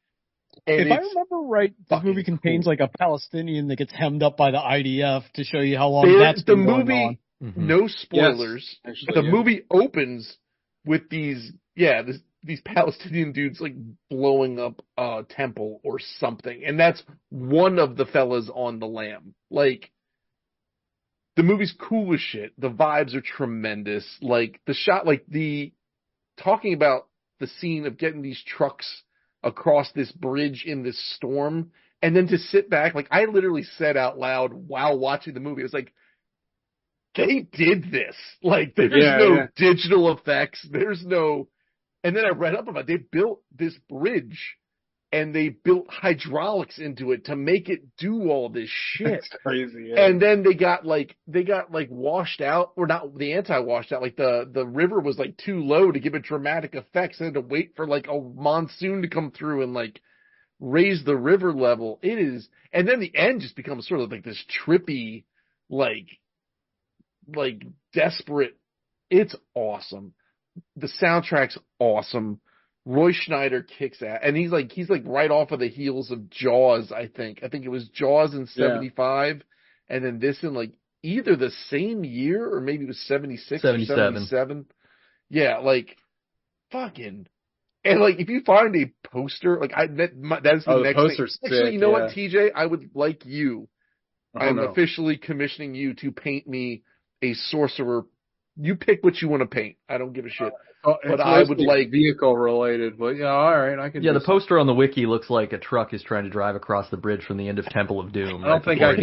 And if I remember right, the movie contains, like, a Palestinian that gets hemmed up by the IDF to show you how long that's been going on. No spoilers. Yes, actually, the movie opens with these Palestinian dudes, like, blowing up a temple or something. And that's one of the fellas on the lam. Like, the movie's cool as shit. The vibes are tremendous. Like, the shot, like, talking about the scene of getting these trucks across this bridge in this storm, and then to sit back, like, I literally said out loud while watching the movie, it was like, they did this. Like, there's no digital effects. There's no, and then I read up about it. They built this bridge, and they built hydraulics into it to make it do all this shit. That's crazy. Yeah. And then they got washed out, or not the anti-washed out. Like, the river was, like, too low to give it dramatic effects. They had to wait for, like, a monsoon to come through and, like, raise the river level. It is, and then the end just becomes sort of like this trippy, like desperate. It's awesome. The soundtrack's awesome. Roy Schneider kicks ass, and he's like right off of the heels of Jaws. I think it was Jaws in 75, and then this in, like, either the same year or maybe it was 76 or 77. Yeah, like, fucking, and, like, if you find a poster, like, that's the next thing. Actually, you know what, TJ, I would like you. I'm officially commissioning you to paint me a sorcerer. You pick what you want to paint. I don't give a shit. But I would like vehicle related. But yeah, all right, I can. Yeah, the poster on the wiki looks like a truck is trying to drive across the bridge from the end of Temple of Doom. I don't think I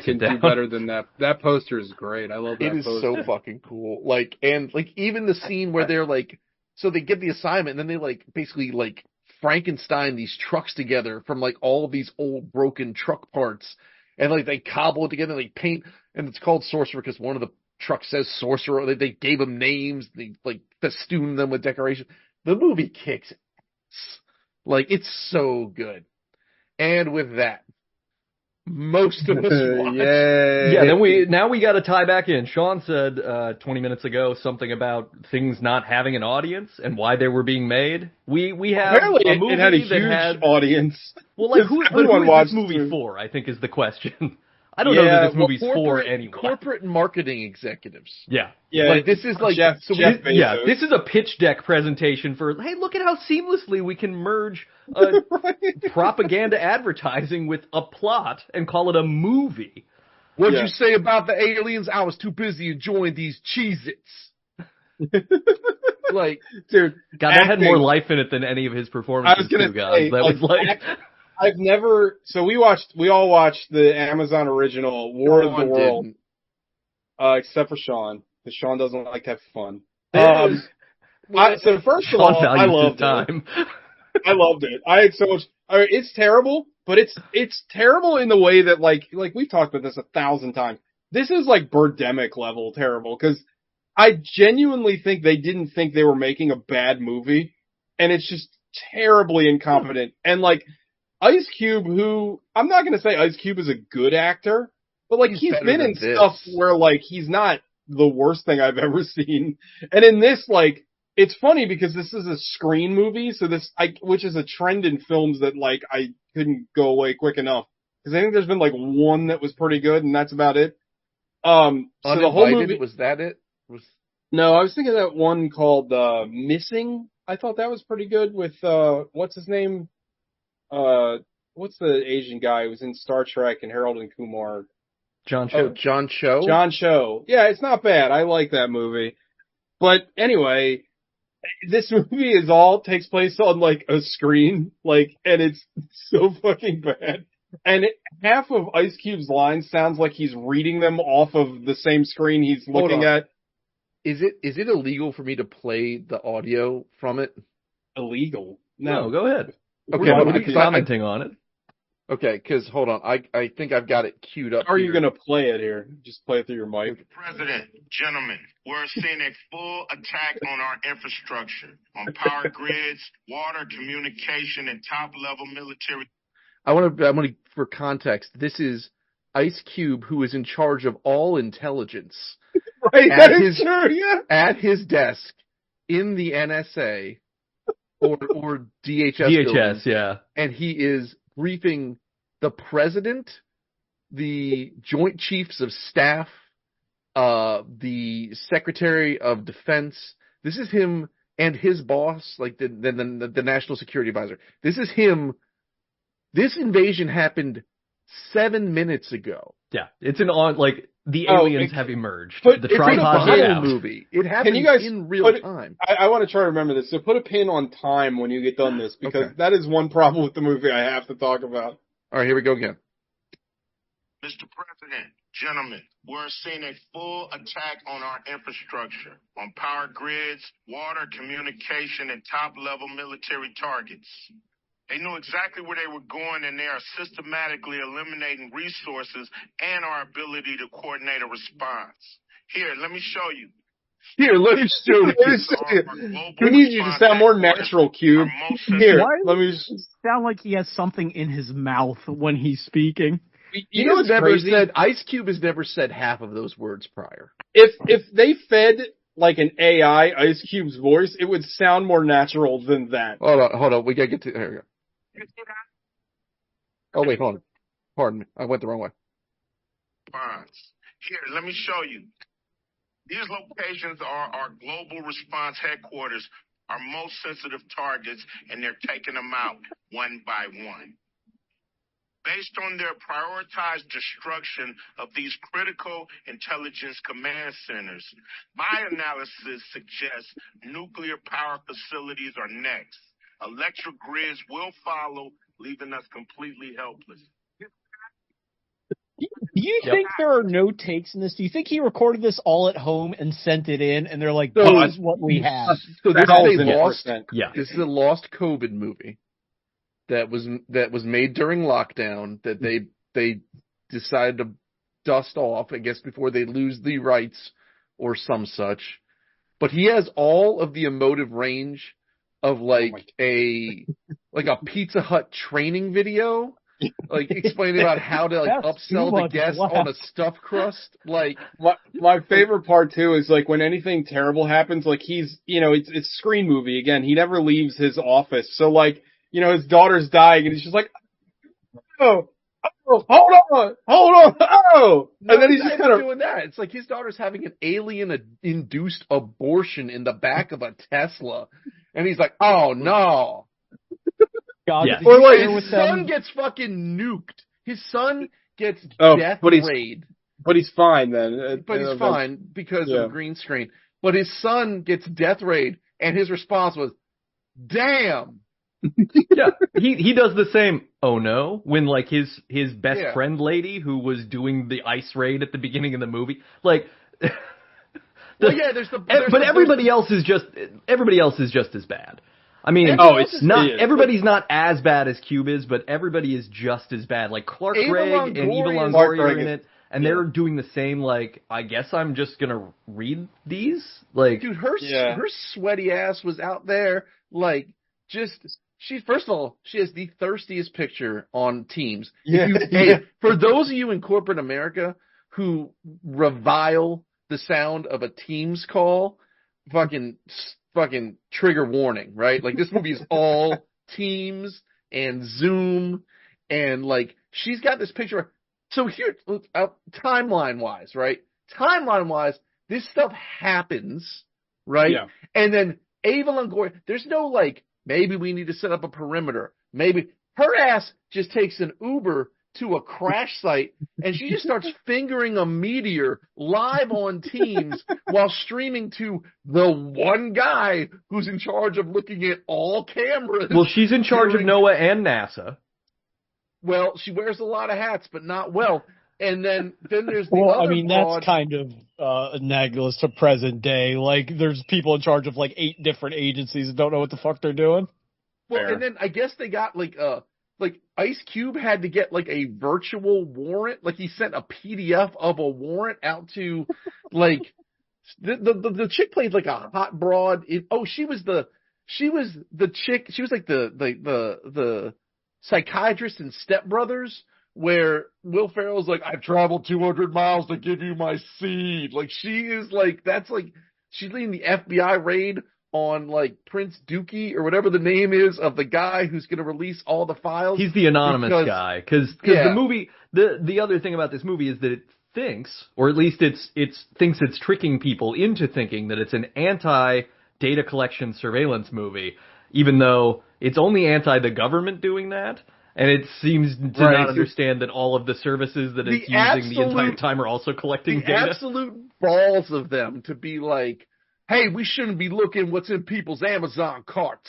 can do better than that. That poster is great. I love that. It is poster. so fucking cool. Like, and, like, even the scene where they're like, so they get the assignment, and then they, like, basically, like, Frankenstein these trucks together from, like, all of these old broken truck parts, and, like, they cobble it together, and they paint, and it's called Sorcerer because one of the truck says sorcerer. They gave them names. They like festooned them with decoration. The movie kicks ass. Like, it's so good. And with that, most of us watched. Yeah, then we got to tie back in. Sean said 20 minutes ago something about things not having an audience and why they were being made. We have apparently a movie it had a huge audience. Well, like who is this movie for? I think is the question. I don't know that this movie's for anyone. Corporate marketing executives. Yeah. Like, this is like Jeff Bezos. This is a pitch deck presentation for, hey, look at how seamlessly we can merge propaganda advertising with a plot and call it a movie. What'd you say about the aliens? I was too busy enjoying these Cheez-Its. Like, dude, God, that had more life in it than any of his performances. I was gonna say, that was like. I've never. So we all watched the Amazon original War of the World, except for Sean, because Sean doesn't like to have fun. So first of all, I loved it. I loved it. I had so much. It's terrible, but it's terrible in the way that like we've talked about this 1,000 times. This is like Birdemic level terrible, because I genuinely think they didn't think they were making a bad movie, and it's just terribly incompetent. And like Ice Cube, who I'm not gonna say Ice Cube is a good actor, but like he's been in stuff where like he's not the worst thing I've ever seen. And in this, like, it's funny because this is a screen movie, so which is a trend in films that like I couldn't go away quick enough, because I think there's been like one that was pretty good, and that's about it. So the whole movie, was that it? No, I was thinking of that one called Missing. I thought that was pretty good with what's his name? What's the Asian guy who was in Star Trek and Harold and Kumar? John Cho. Oh, John Cho? John Cho. Yeah, it's not bad. I like that movie. But anyway, this movie takes place on like a screen, like, and it's so fucking bad. And half of Ice Cube's lines sounds like he's reading them off of the same screen he's looking at. Is it illegal for me to play the audio from it? Illegal? No, go ahead. Okay, I'm commenting on it. Okay, because hold on, I think I've got it queued up. How are you going to play it here? Just play it through your mic. President, gentlemen, we're seeing a full attack on our infrastructure, on power grids, water, communication, and top-level military. I want to, for context, this is Ice Cube, who is in charge of all intelligence. Right, that is true, yeah. At his desk in the NSA or DHS. building, yeah. And he is briefing the president, the Joint Chiefs of Staff, the Secretary of Defense. This is him and his boss, like the National Security Advisor. This is him. This invasion happened 7 minutes ago. Yeah, it's the aliens have emerged. The tripod movie. It happened in real time. I want to try to remember this. So put a pin on time when you get done this, because that is one problem with the movie I have to talk about. All right, here we go again. Mr. President, gentlemen, we're seeing a full attack on our infrastructure, on power grids, water, communication, and top-level military targets. They knew exactly where they were going, and they are systematically eliminating resources and our ability to coordinate a response. Here, let me show you. Here, let me show you. We need you to sound more natural, Cube. Here, let me sound like he has something in his mouth when he's speaking. You know what's crazy? Ice Cube has never said half of those words prior. If they fed like an AI Ice Cube's voice, it would sound more natural than that. Hold on. We gotta get to here. We go. Oh wait, hold on. Pardon me, I went the wrong way. Here, let me show you. These locations are our global response headquarters, our most sensitive targets, and they're taking them out one by one. Based on their prioritized destruction of these critical intelligence command centers, my analysis suggests nuclear power facilities are next. Electric grids will follow, leaving us completely helpless. Do you think there are no takes in this? Do you think he recorded this all at home and sent it in, and they're like, "This is what we have"? So this is a lost COVID movie that was made during lockdown that they decided to dust off, I guess, before they lose the rights or some such, but he has all of the emotive range of like a Pizza Hut training video, like explaining about how to like upsell the guests on a stuffed crust. Like my favorite part too is like when anything terrible happens, like he's, it's Screen Movie again. He never leaves his office. So like, his daughter's dying and he's just like, oh, hold on, oh, and then he's just kind of doing that. It's like his daughter's having an alien-induced abortion in the back of a Tesla, and he's like, oh no. God, yeah. Or like his son gets fucking nuked. His son gets death rayed. But he's fine then. But he's fine because of green screen. But his son gets death rayed, and his response was, damn. Yeah, he does the same. Oh no, when like his best friend lady who was doing the ice raid at the beginning of the movie, like. Everybody else is just as bad. I mean, everybody's not as bad as Cube is, but everybody is just as bad. Like Clark Gregg and Eva Longoria are in it, and they're doing the same. Like, I guess I'm just gonna read these. Like, dude, her sweaty ass was out there, like just. First of all, she has the thirstiest picture on Teams. Yeah. For those of you in corporate America who revile the sound of a Teams call, fucking trigger warning, right? Like this movie is all Teams and Zoom, and like she's got this picture. So here, timeline wise, right? Timeline wise, this stuff happens, right? Yeah. And then Ava Longoria, there's no like. Maybe we need to set up a perimeter. Maybe her ass just takes an Uber to a crash site and she just starts fingering a meteor live on Teams while streaming to the one guy who's in charge of looking at all cameras. Well, she's in charge of NOAA and NASA. Well, she wears a lot of hats, but not well. And then there's the other that's kind of analogous to present day. Like, there's people in charge of like 8 different agencies that don't know what the fuck they're doing. Well, Fair. And then I guess they got like Ice Cube had to get like a virtual warrant. Like he sent a PDF of a warrant out to like the chick played like a hot broad. She was the chick. She was like the psychiatrist in Step Brothers. Where Will Ferrell's like, I've traveled 200 miles to give you my seed. Like, she is like, that's like, she's leading the FBI raid on like Prince Dookie or whatever the name is of the guy who's going to release all the files. He's the anonymous guy. Cause the movie, the other thing about this movie is that it thinks, or at least it thinks it's tricking people into thinking that it's an anti-data collection surveillance movie, even though it's only anti the government doing that. And it seems to not understand that all of the services that it's using the entire time are also collecting data. The absolute balls of them to be like, hey, we shouldn't be looking what's in people's Amazon carts.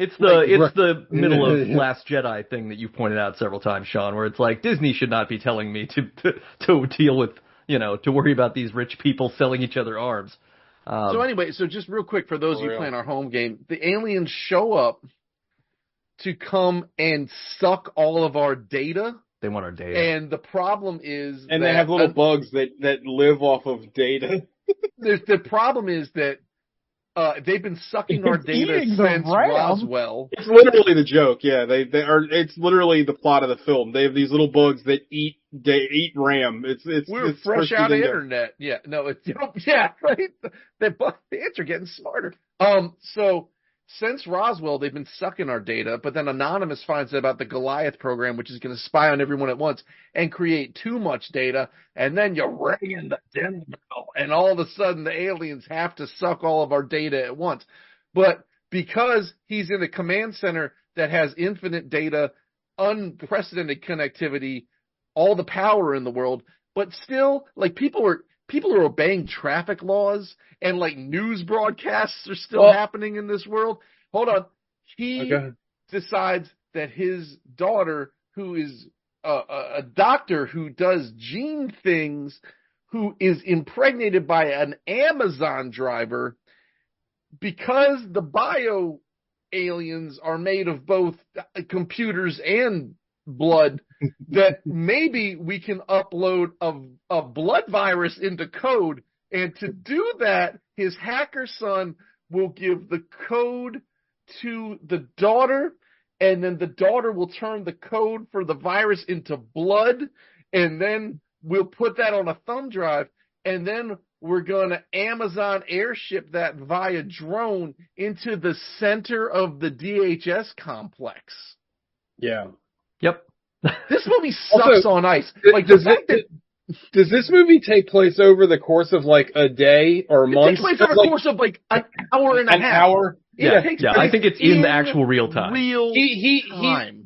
It's the middle of Last Jedi thing that you've pointed out several times, Sean, where it's like Disney should not be telling me to deal with, to worry about these rich people selling each other arms. So anyway, just real quick for those of you playing our home game, the aliens show up to come and suck all of our data. They want our data. And the problem is they have little bugs that live off of data. The problem is that they've been sucking our data since Roswell. It's literally the joke, yeah. It's literally the plot of the film. They have these little bugs that eat RAM. We're fresh out of internet. Yeah, no, right. The ants are getting smarter. So since Roswell, they've been sucking our data, but then Anonymous finds out about the Goliath program, which is going to spy on everyone at once and create too much data, and then you ring in the dinner bell, and all of a sudden the aliens have to suck all of our data at once. But because he's in a command center that has infinite data, unprecedented connectivity, all the power in the world, but still, like, people are obeying traffic laws, and like news broadcasts are still happening in this world. Hold on. He decides that his daughter, who is a doctor who does gene things, who is impregnated by an Amazon driver, because the bio aliens are made of both computers and blood, that maybe we can upload a blood virus into code And to do that, his hacker son will give the code to the daughter, and then the daughter will turn the code for the virus into blood, and then we'll put that on a thumb drive, and then we're going to Amazon airship that via drone into the center of the DHS complex. Yeah. Yep. This movie sucks on ice. Like, does this movie take place over the course of like a day or months? It takes place over the course of like an hour and a half. An hour? Yeah. I think it's in the actual real time.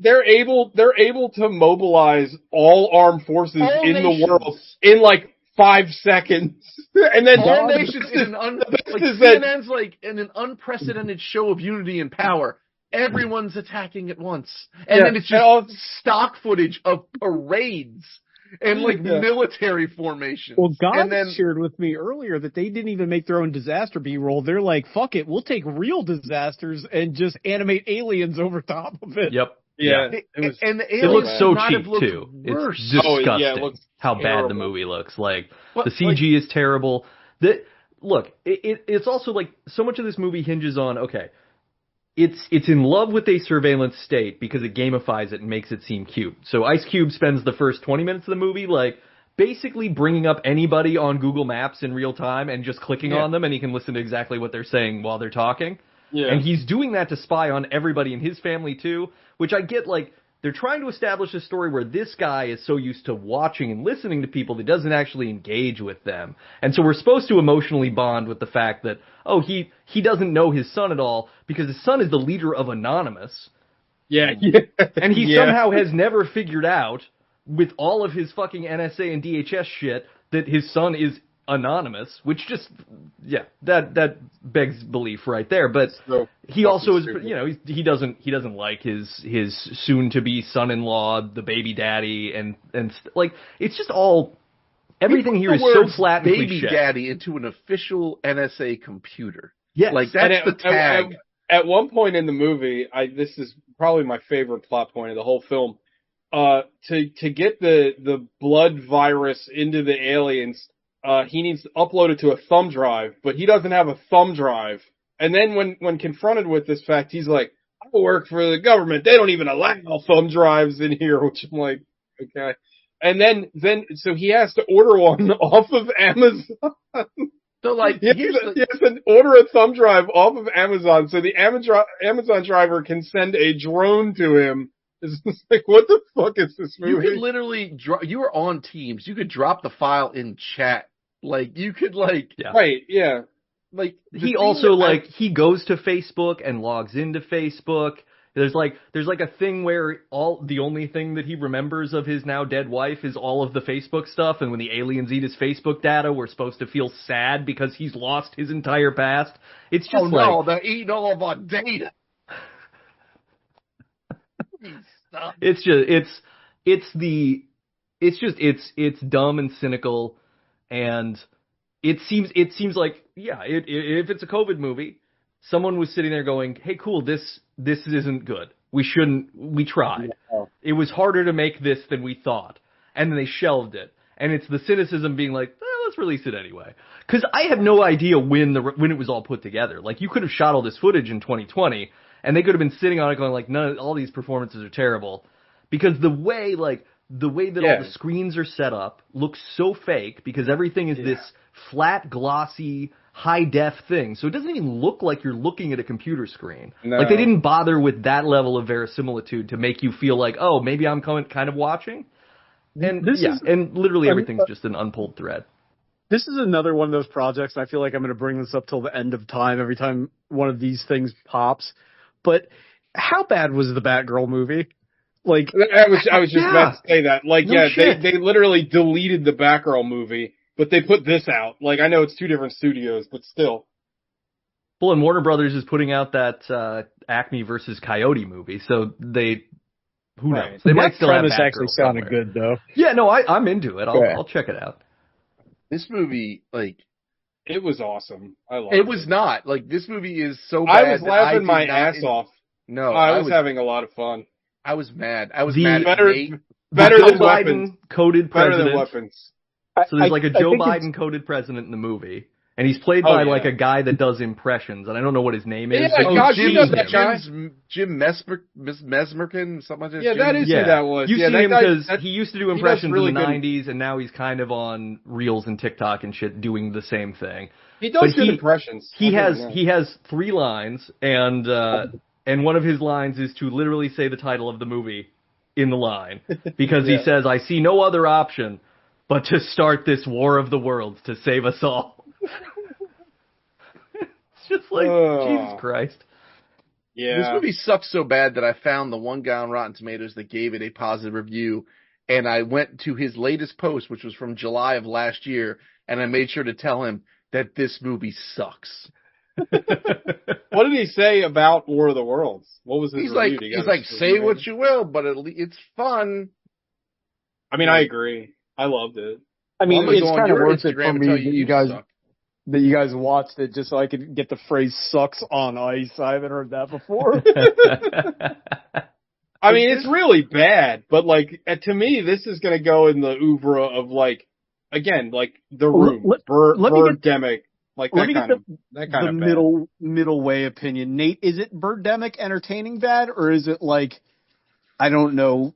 They're able to mobilize all armed forces in the world in like 5 seconds. And then all nations in CNN's like in an unprecedented show of unity and power. Everyone's attacking at once. And then it's just stock footage of parades and like military formations. Well, God shared with me earlier that they didn't even make their own disaster B-roll. They're like, fuck it, we'll take real disasters and just animate aliens over top of it. Yep. Yeah. It looks so cheap too. Worse. It's disgusting it looks how terrible. bad the movie looks. Like the CG is terrible. It's also like so much of this movie hinges on It's in love with a surveillance state because it gamifies it and makes it seem cute. So Ice Cube spends the first 20 minutes of the movie like basically bringing up anybody on Google Maps in real time and just clicking on them, and he can listen to exactly what they're saying while they're talking. Yeah. And he's doing that to spy on everybody in his family too, which I get. Like, they're trying to establish a story where this guy is so used to watching and listening to people that doesn't actually engage with them. And so we're supposed to emotionally bond with the fact that, he doesn't know his son at all because his son is the leader of Anonymous. Yeah. And he somehow has never figured out, with all of his fucking NSA and DHS shit, that his son is anonymous, which just, that begs belief right there. But he also is, he doesn't like his soon-to-be son-in-law, the baby daddy, and like, it's just all, everything here is so flat and baby cliche. Daddy into an official NSA computer. Yes. Like, that's the tag. At one point in the movie, this is probably my favorite plot point of the whole film, to get the blood virus into the aliens, he needs to upload it to a thumb drive, but he doesn't have a thumb drive. And then when confronted with this fact, he's like, I work for the government. They don't even allow thumb drives in here, which I'm like, okay. And then so he has to order one off of Amazon. So like, he has to order a thumb drive off of Amazon so the Amazon driver can send a drone to him. It's just like, what the fuck is this movie? You could literally you were on Teams. You could drop the file in chat. Like, you could like... Yeah. Right, yeah. Like, he also, he goes to Facebook and logs into Facebook. There's like a thing where the only thing that he remembers of his now dead wife is all of the Facebook stuff, and when the aliens eat his Facebook data, we're supposed to feel sad because he's lost his entire past. It's just they're eating all of our data. It's dumb and cynical, and it seems like, if it's a COVID movie, someone was sitting there going, hey, cool, this isn't good. We tried. Yeah. It was harder to make this than we thought. And then they shelved it. And it's the cynicism being like, let's release it anyway. Because I have no idea when it was all put together. Like, you could have shot all this footage in 2020, and they could have been sitting on it going like, all these performances are terrible. Because the way that all the screens are set up looks so fake, because everything is this flat, glossy, high-def thing. So it doesn't even look like you're looking at a computer screen. No. Like, they didn't bother with that level of verisimilitude to make you feel like, oh, maybe I'm kind of watching. And and literally everything's just an unpulled thread. This is another one of those projects. I feel like I'm going to bring this up till the end of time every time one of these things pops. But how bad was the Batgirl movie? Like, I was just about to say that. Like, they literally deleted the Batgirl movie, but they put this out. Like, I know it's two different studios, but still. Well, and Warner Brothers is putting out that Acme versus Coyote movie, so who knows? They might still have Batgirl actually sounded somewhere. Good, though. Yeah, no, I'm into it. I'll check it out. This movie, like... It was awesome. I loved it. It was not. Like, this movie is so bad. I was laughing my ass off. No, I was having a lot of fun. I was mad. I was mad. Better than weapons. Coded president. Better than weapons. So there's like a Joe Biden coded president in the movie. And he's played by like a guy that does impressions, and I don't know what his name is. Yeah, God, you know that guy. Jim Mesmerkin, something like that. Yeah, that is who that was. You've seen him because he used to do impressions really in the 90s, and now he's kind of on Reels and TikTok and shit doing the same thing. He does good impressions. He has 3 lines, and one of his lines is to literally say the title of the movie in the line. Because he says, I see no other option but to start this war of the worlds to save us all. It's just like, Jesus Christ. Yeah. This movie sucks so bad that I found the one guy on Rotten Tomatoes that gave it a positive review, and I went to his latest post, which was from July of last year, and I made sure to tell him that this movie sucks. What did he say about War of the Worlds? What was his review? He's like, say what you will, but it's fun. I mean, I agree. I loved it. I mean, it's kind of worth it for me that you guys watched it just so I could get the phrase "sucks on ice." I haven't heard that before. I mean, it's really bad, but like to me, this is going to go in the oeuvre of like, again, like The Room, Birdemic, like that kind of the middle way opinion. Nate, is it Birdemic entertaining bad, or is it like, I don't know,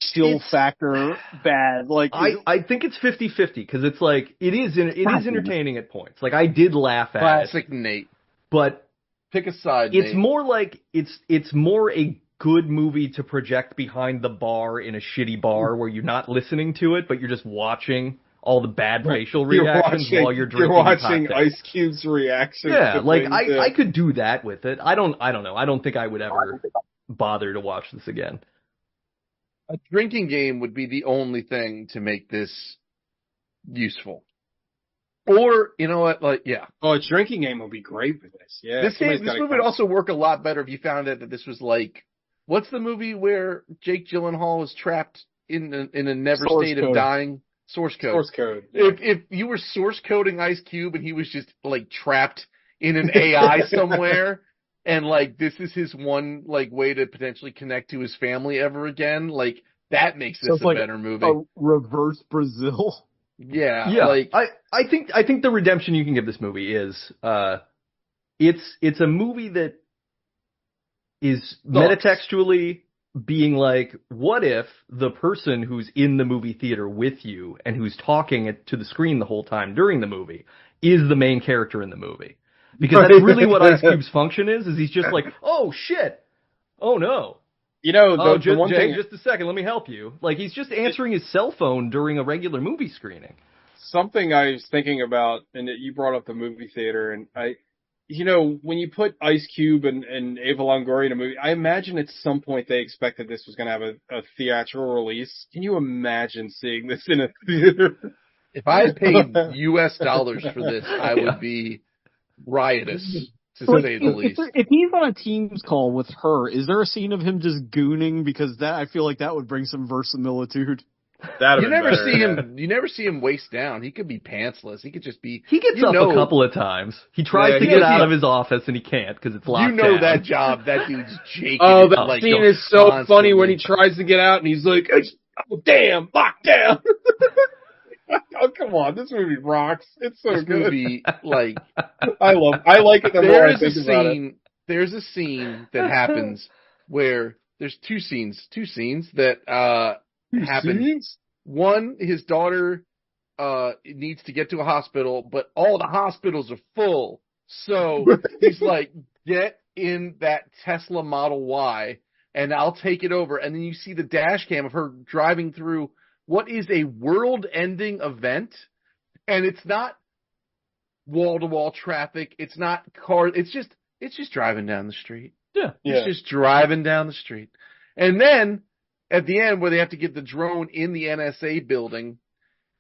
chill factor bad? Like, I think it's 50-50 because it's like it is entertaining at points. Like I did laugh at classic Nate, but pick a side. It's Nate. more like it's more a good movie to project behind the bar in a shitty bar where you're not listening to it, but you're just watching all the bad facial reactions while you're drinking. You're watching Ice Cube's reactions. Yeah, like I could do that with it. I don't know. I don't think I would ever bother to watch this again. A drinking game would be the only thing to make this useful. Or, you know what, like, yeah. Oh, a drinking game would be great for this. Yeah. This movie would also work a lot better if you found out that this was like, what's the movie where Jake Gyllenhaal is trapped in a never state of dying? Source Code. Source Code. If you were source coding Ice Cube and he was just like trapped in an AI somewhere, and like this is his one like way to potentially connect to his family ever again, like that makes this a better movie. A reverse Brazil. Yeah. Like I think the redemption you can give this movie is it's a movie that is metatextually being like, what if the person who's in the movie theater with you and who's talking to the screen the whole time during the movie is the main character in the movie? Because that's really what Ice Cube's function is he's just like, oh shit, oh no. You know, the one thing... just a second, let me help you. Like, he's just answering his cell phone during a regular movie screening. Something I was thinking about, and you brought up the movie theater, and you know, when you put Ice Cube and Ava Longoria in a movie, I imagine at some point they expected this was going to have a theatrical release. Can you imagine seeing this in a theater? If I had paid US dollars for this, I would be riotous, to say the least. If he's on a Teams call with her, is there a scene of him just gooning? Because that, I feel like that would bring some verisimilitude. You never see him waist down. He could be pantsless. He could just be. He gets up a couple of times. He tries to get out of his office and he can't because it's locked down. That job. That dude's shaking. Oh, that scene is so funny when he tries to get out and he's like, "Oh damn, locked down." Oh come on, this movie rocks. It's so good. Movie, like I like it the more I think about it. There's a scene that happens where there's two scenes that happen. One, his daughter needs to get to a hospital, but all the hospitals are full. So he's like, get in that Tesla Model Y and I'll take it over. And then you see the dash cam of her driving through what is a world-ending event. And it's not wall-to-wall traffic. It's not cars. It's just driving down the street. Yeah. It's just driving down the street. And then at the end, where they have to get the drone in the NSA building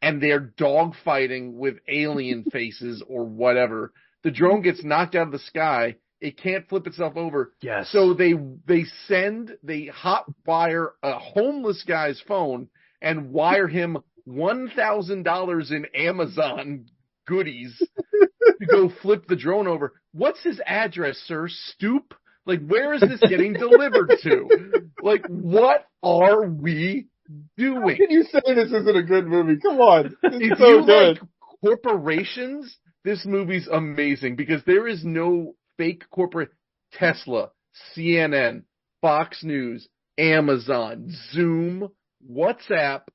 and they're dogfighting with alien faces or whatever, the drone gets knocked out of the sky. It can't flip itself over. Yes. So they hotwire a homeless guy's phone and wire him $1,000 in Amazon goodies to go flip the drone over. What's his address, sir? Stoop? Like, where is this getting delivered to? Like, what are we doing? How can you say this isn't a good movie? Come on. It's If so you good. like corporations, this movie's amazing because there is no fake corporate. Tesla, CNN, Fox News, Amazon, Zoom, WhatsApp,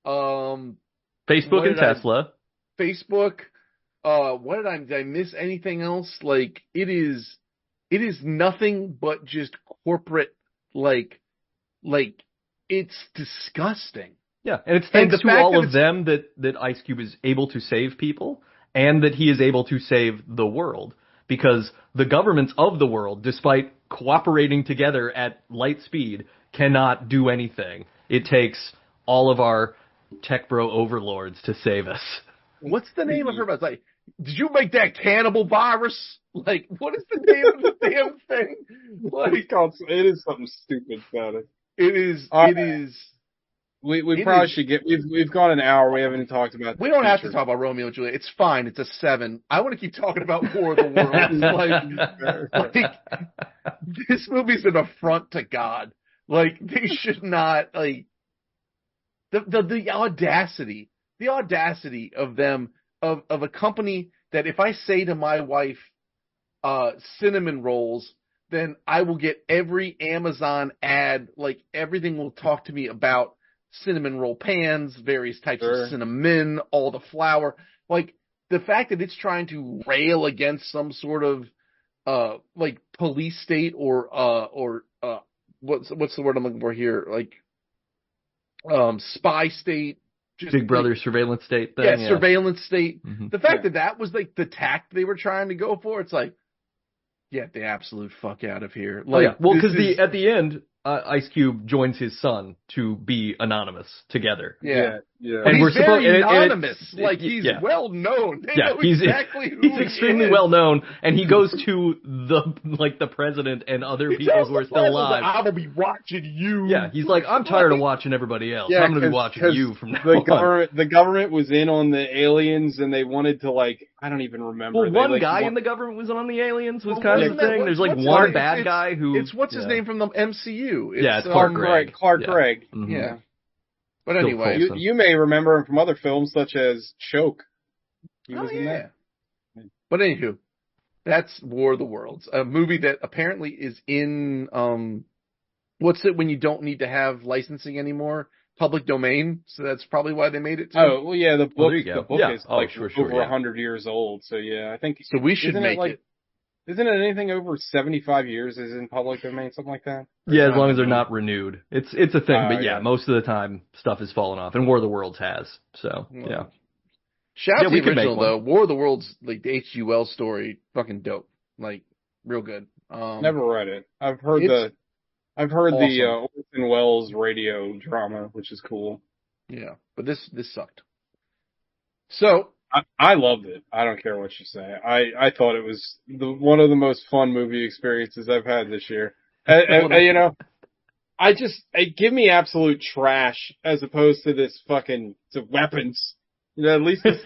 Facebook and Tesla. Facebook. Did I miss anything else? Like, it is nothing but just corporate, like, it's disgusting. Yeah, and it's thanks to all of them that Ice Cube is able to save people and that he is able to save the world. Because the governments of the world, despite cooperating together at light speed, cannot do anything. It takes all of our tech bro overlords to save us. What's the name of her? Like, did you make that cannibal virus? Like, what is the name of the damn thing? Like, it is something stupid about it. It is. We probably should get. We've gone an hour. We haven't talked about. We don't have to talk about Romeo and Juliet. It's fine. It's a 7. I want to keep talking about War of the Worlds. like this movie's an affront to God. Like, they should not. Like, the audacity of them of a company that if I say to my wife, cinnamon rolls, then I will get every Amazon ad. Like, everything will talk to me about cinnamon roll pans, various types of cinnamon, all the flour. Like, the fact that it's trying to rail against some sort of like police state or what's the word I'm looking for here? Like spy state. Just Big Brother surveillance state thing. Yeah, surveillance state. Mm-hmm. The fact that was like the tact they were trying to go for, it's like, get the absolute fuck out of here. Like, well, because at the end, Ice Cube joins his son to be anonymous together. Yeah. And he's very anonymous. Like, he's well known. They know exactly who he's extremely well known, and he goes to the president and other people who are still alive. I'm gonna be watching you. Yeah, he's like, I'm tired of watching everybody else. I'm gonna be watching you from now on. The government was in on the aliens, and they wanted to, like, I don't even remember. Well, one guy in the government was on the aliens was kind of the thing. There's like one bad guy who. It's what's his name from the MCU. It's Clark Gregg. Clark Gregg. Mm-hmm. Yeah. But anyway, you may remember him from other films such as Choke. He was in that. But anywho, that's War of the Worlds, a movie that apparently is in what's it when you don't need to have licensing anymore? Public domain. So that's probably why they made it too. Oh, well, yeah, the book is over 100 years old. So yeah, I think so. We should make it. Isn't it anything over 75 years is in public domain, something like that? Yeah, as long as they're not renewed. It's a thing, but yeah, most of the time stuff is falling off, and War of the Worlds has. So, yeah. Shout out to the original, though. War of the Worlds, like the H.G. Wells story, fucking dope. Like, real good. Never read it. I've heard the Orson Welles radio drama, which is cool. Yeah, but this sucked. So, I loved it. I don't care what you say. I thought it was one of the most fun movie experiences I've had this year. You know, give me absolute trash as opposed to this fucking weapons. You know, at least this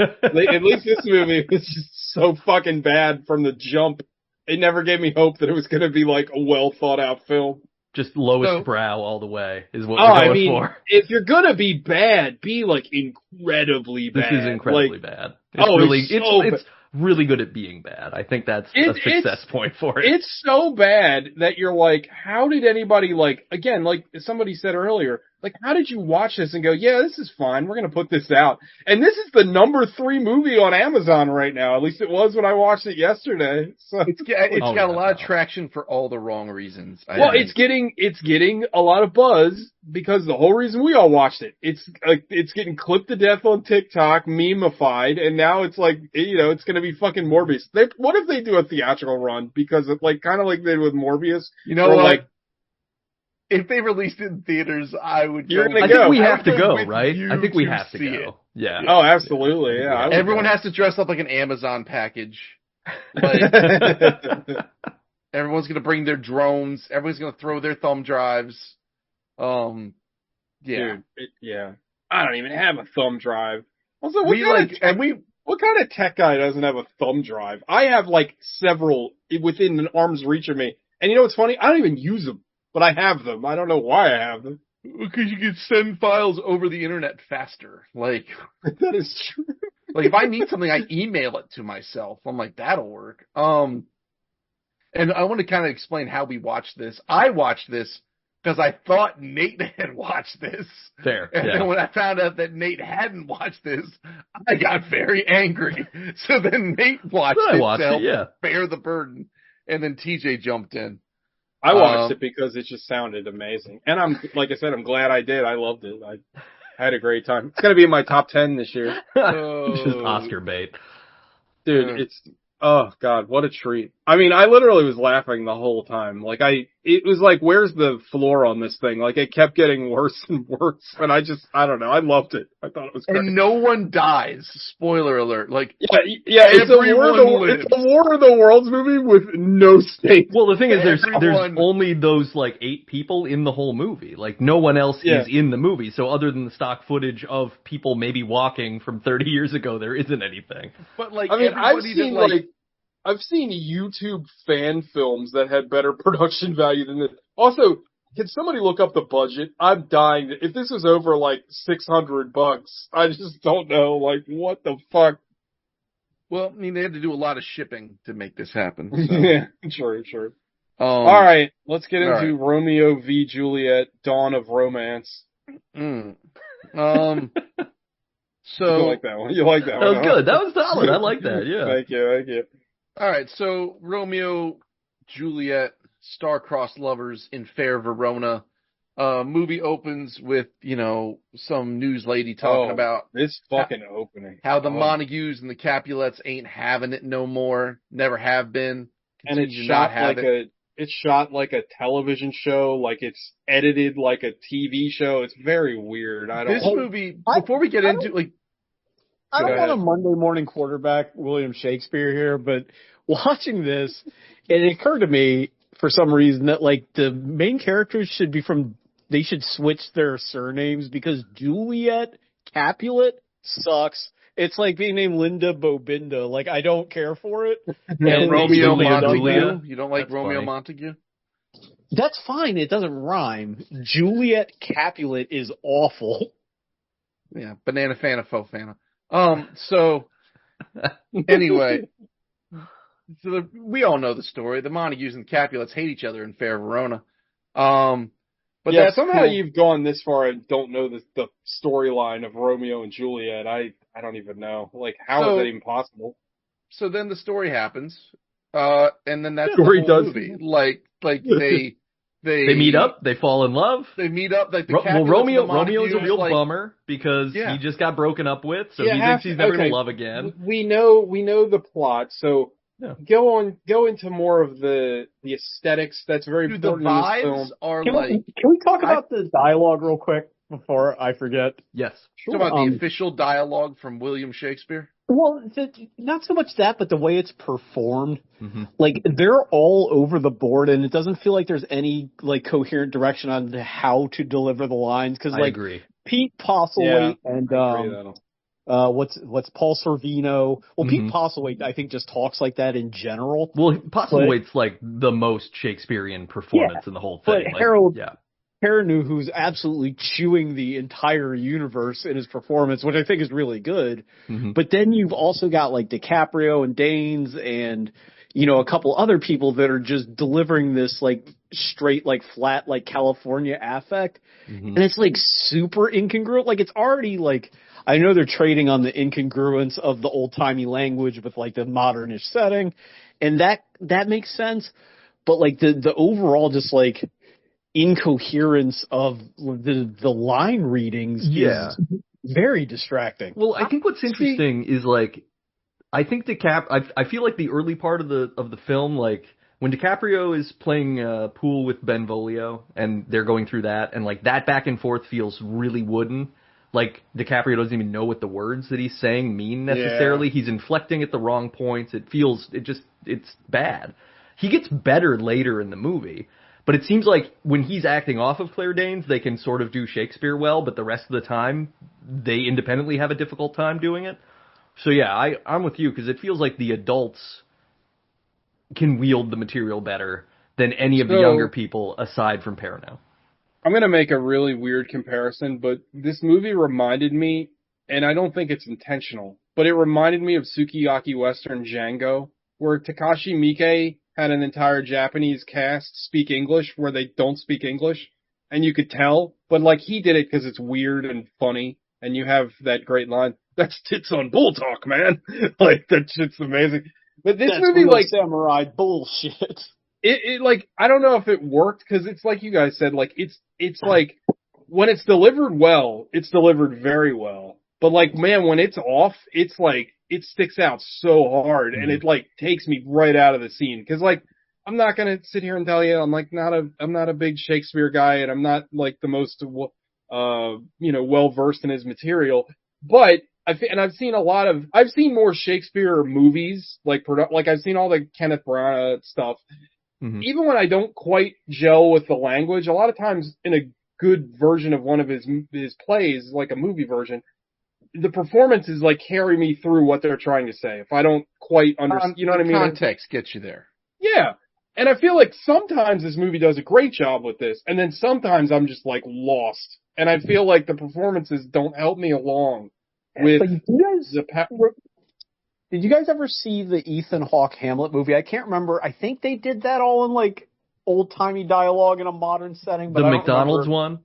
movie was just so fucking bad from the jump. It never gave me hope that it was going to be like a well thought out film. Just lowest brow all the way is what we're going for. If you're gonna be bad, be like incredibly bad. This is incredibly bad. It's really good at being bad. I think that's a success point for it. It's so bad that you're like, how did anybody again, like somebody said earlier, like, how did you watch this and go, yeah, this is fine. We're going to put this out. And this is the number 3 movie on Amazon right now. At least it was when I watched it yesterday. So it's got a lot of traction for all the wrong reasons. It's getting a lot of buzz because the whole reason we all watched it. It's getting clipped to death on TikTok, meme-ified, and now it's like, you know, it's going to be fucking Morbius. What if they do a theatrical run? Because it's like kind of like they did with Morbius. You know what? If they released it in theaters, I would go. I think we have to go, right? I think we have to go. Yeah. Oh, absolutely. Yeah. Everyone has to dress up like an Amazon package. Like, everyone's going to bring their drones. Everyone's going to throw their thumb drives. Yeah. Dude, I don't even have a thumb drive. Also, what kind of tech guy doesn't have a thumb drive? I have like several within an arm's reach of me. And you know what's funny? I don't even use them. But I have them. I don't know why I have them. Because you can send files over the internet faster. Like, That is true. like if I need something, I email it to myself. I'm like, that'll work. And I want to kind of explain how we watched this. I watched this because I thought Nate had watched this. Fair. And then when I found out that Nate hadn't watched this, I got very angry. So then Nate watched it to help bear the burden. And then TJ jumped in. I watched it because it just sounded amazing. And like I said, I'm glad I did. I loved it. I had a great time. It's going to be in my top 10 this year. Just Oscar bait. Dude, it's, oh God, what a treat. I mean, I literally was laughing the whole time. Like it was like, where's the floor on this thing? Like it kept getting worse and worse. And I don't know. I loved it. I thought it was great. And no one dies. Spoiler alert. Like, yeah, it's a War of the Worlds movie with no stakes. Well, the thing is, there's only those like 8 people in the whole movie. Like no one else is in the movie. So other than the stock footage of people maybe walking from 30 years ago, there isn't anything. But like, I mean, I've seen YouTube fan films that had better production value than this. Also, can somebody look up the budget? I'm dying. If this was over like $600, I just don't know. Like, what the fuck? Well, I mean, they had to do a lot of shipping to make this happen. So. Yeah, sure. All right, let's get into Romeo v. Juliet, Dawn of Romance. So you like that one? You like that one? That was good. That was solid. I like that. Yeah. Thank you. All right, so Romeo, Juliet, star-crossed lovers in fair Verona. Movie opens with, some news lady talking about this fucking opening. How the Montagues and the Capulets ain't having it no more, never have been. And it's shot like a television show, like it's edited like a TV show. It's very weird. Before we get into like, I don't want a Monday morning quarterback William Shakespeare here, but watching this, it occurred to me for some reason that like the main characters they should switch their surnames because Juliet Capulet sucks. It's like being named Linda Bobinda. Like, I don't care for it. And Romeo Montague? You don't like Romeo Montague? That's fine. It doesn't rhyme. Juliet Capulet is awful. Yeah, banana fana faux fana. So anyway, we all know the story. The Montagues and Capulets hate each other in fair Verona. But somehow you've gone this far and don't know the storyline of Romeo and Juliet. I don't even know. Like, how is that even possible? So then the story happens, and then that's the whole movie. Like they meet up, they fall in love. They meet up. Like Romeo's a real bummer because he just got broken up with, so he thinks he's never gonna love again. We know the plot, so go into more of the aesthetics. That's very important. The vibes in this film. are can we talk about the dialogue real quick before I forget? Yes. Sure. Talk about the official dialogue from William Shakespeare. Well, not so much that, but the way it's performed. Mm-hmm. Like, they're all over the board, and it doesn't feel like there's any, like, coherent direction on how to deliver the lines. Because, like, agree. Pete Postlethwaite and, what's Paul Sorvino? Well, Pete Postlethwaite, I think, just talks like that in general. Well, Postlethwaite's, like, the most Shakespearean performance in the whole thing. But Harold Perrineau, who's absolutely chewing the entire universe in his performance, which I think is really good. Mm-hmm. But then you've also got like DiCaprio and Danes and, a couple other people that are just delivering this like straight, like flat, like California affect. Mm-hmm. And it's like super incongruent. Like it's already like, I know they're trading on the incongruence of the old timey language with like the modernish setting. And that makes sense. But like the overall just like, incoherence of the line readings is very distracting. Well, I think what's interesting is like I think I feel like the early part of the film, like when DiCaprio is playing pool with Benvolio and they're going through that, and like that back and forth feels really wooden. Like DiCaprio doesn't even know what the words that he's saying mean necessarily. Yeah. He's inflecting at the wrong points. It's bad. He gets better later in the movie. But it seems like when he's acting off of Claire Danes, they can sort of do Shakespeare well, but the rest of the time, they independently have a difficult time doing it. So yeah, I'm with you, because it feels like the adults can wield the material better than any of the younger people aside from Perrineau. I'm going to make a really weird comparison, but this movie reminded me, and I don't think it's intentional, but it reminded me of Sukiyaki Western Django, where Takashi Miike had an entire Japanese cast speak English where they don't speak English, and you could tell, but like he did it because it's weird and funny, and you have that great line, "That's tits on bull talk, man." Like, that shit's amazing. But this movie, real like, samurai bullshit. It like, I don't know if it worked, because it's like you guys said, like, it's like, when it's delivered well, it's delivered very well. But like, man, when it's off, it's like, it sticks out so hard, and it like takes me right out of the scene. Cause like, I'm not gonna sit here and tell you, I'm not a big Shakespeare guy, and I'm not like the most, well versed in his material. But I've seen more Shakespeare movies, like I've seen all the Kenneth Branagh stuff. Mm-hmm. Even when I don't quite gel with the language, a lot of times in a good version of one of his plays, like a movie version, the performances like carry me through what they're trying to say. If I don't quite understand, you know what I mean? Context gets you there. Yeah. And I feel like sometimes this movie does a great job with this, and then sometimes I'm just like lost. And I feel like the performances don't help me along with Did you guys ever see the Ethan Hawke Hamlet movie? I can't remember. I think they did that all in like old-timey dialogue in a modern setting. But the McDonald's one?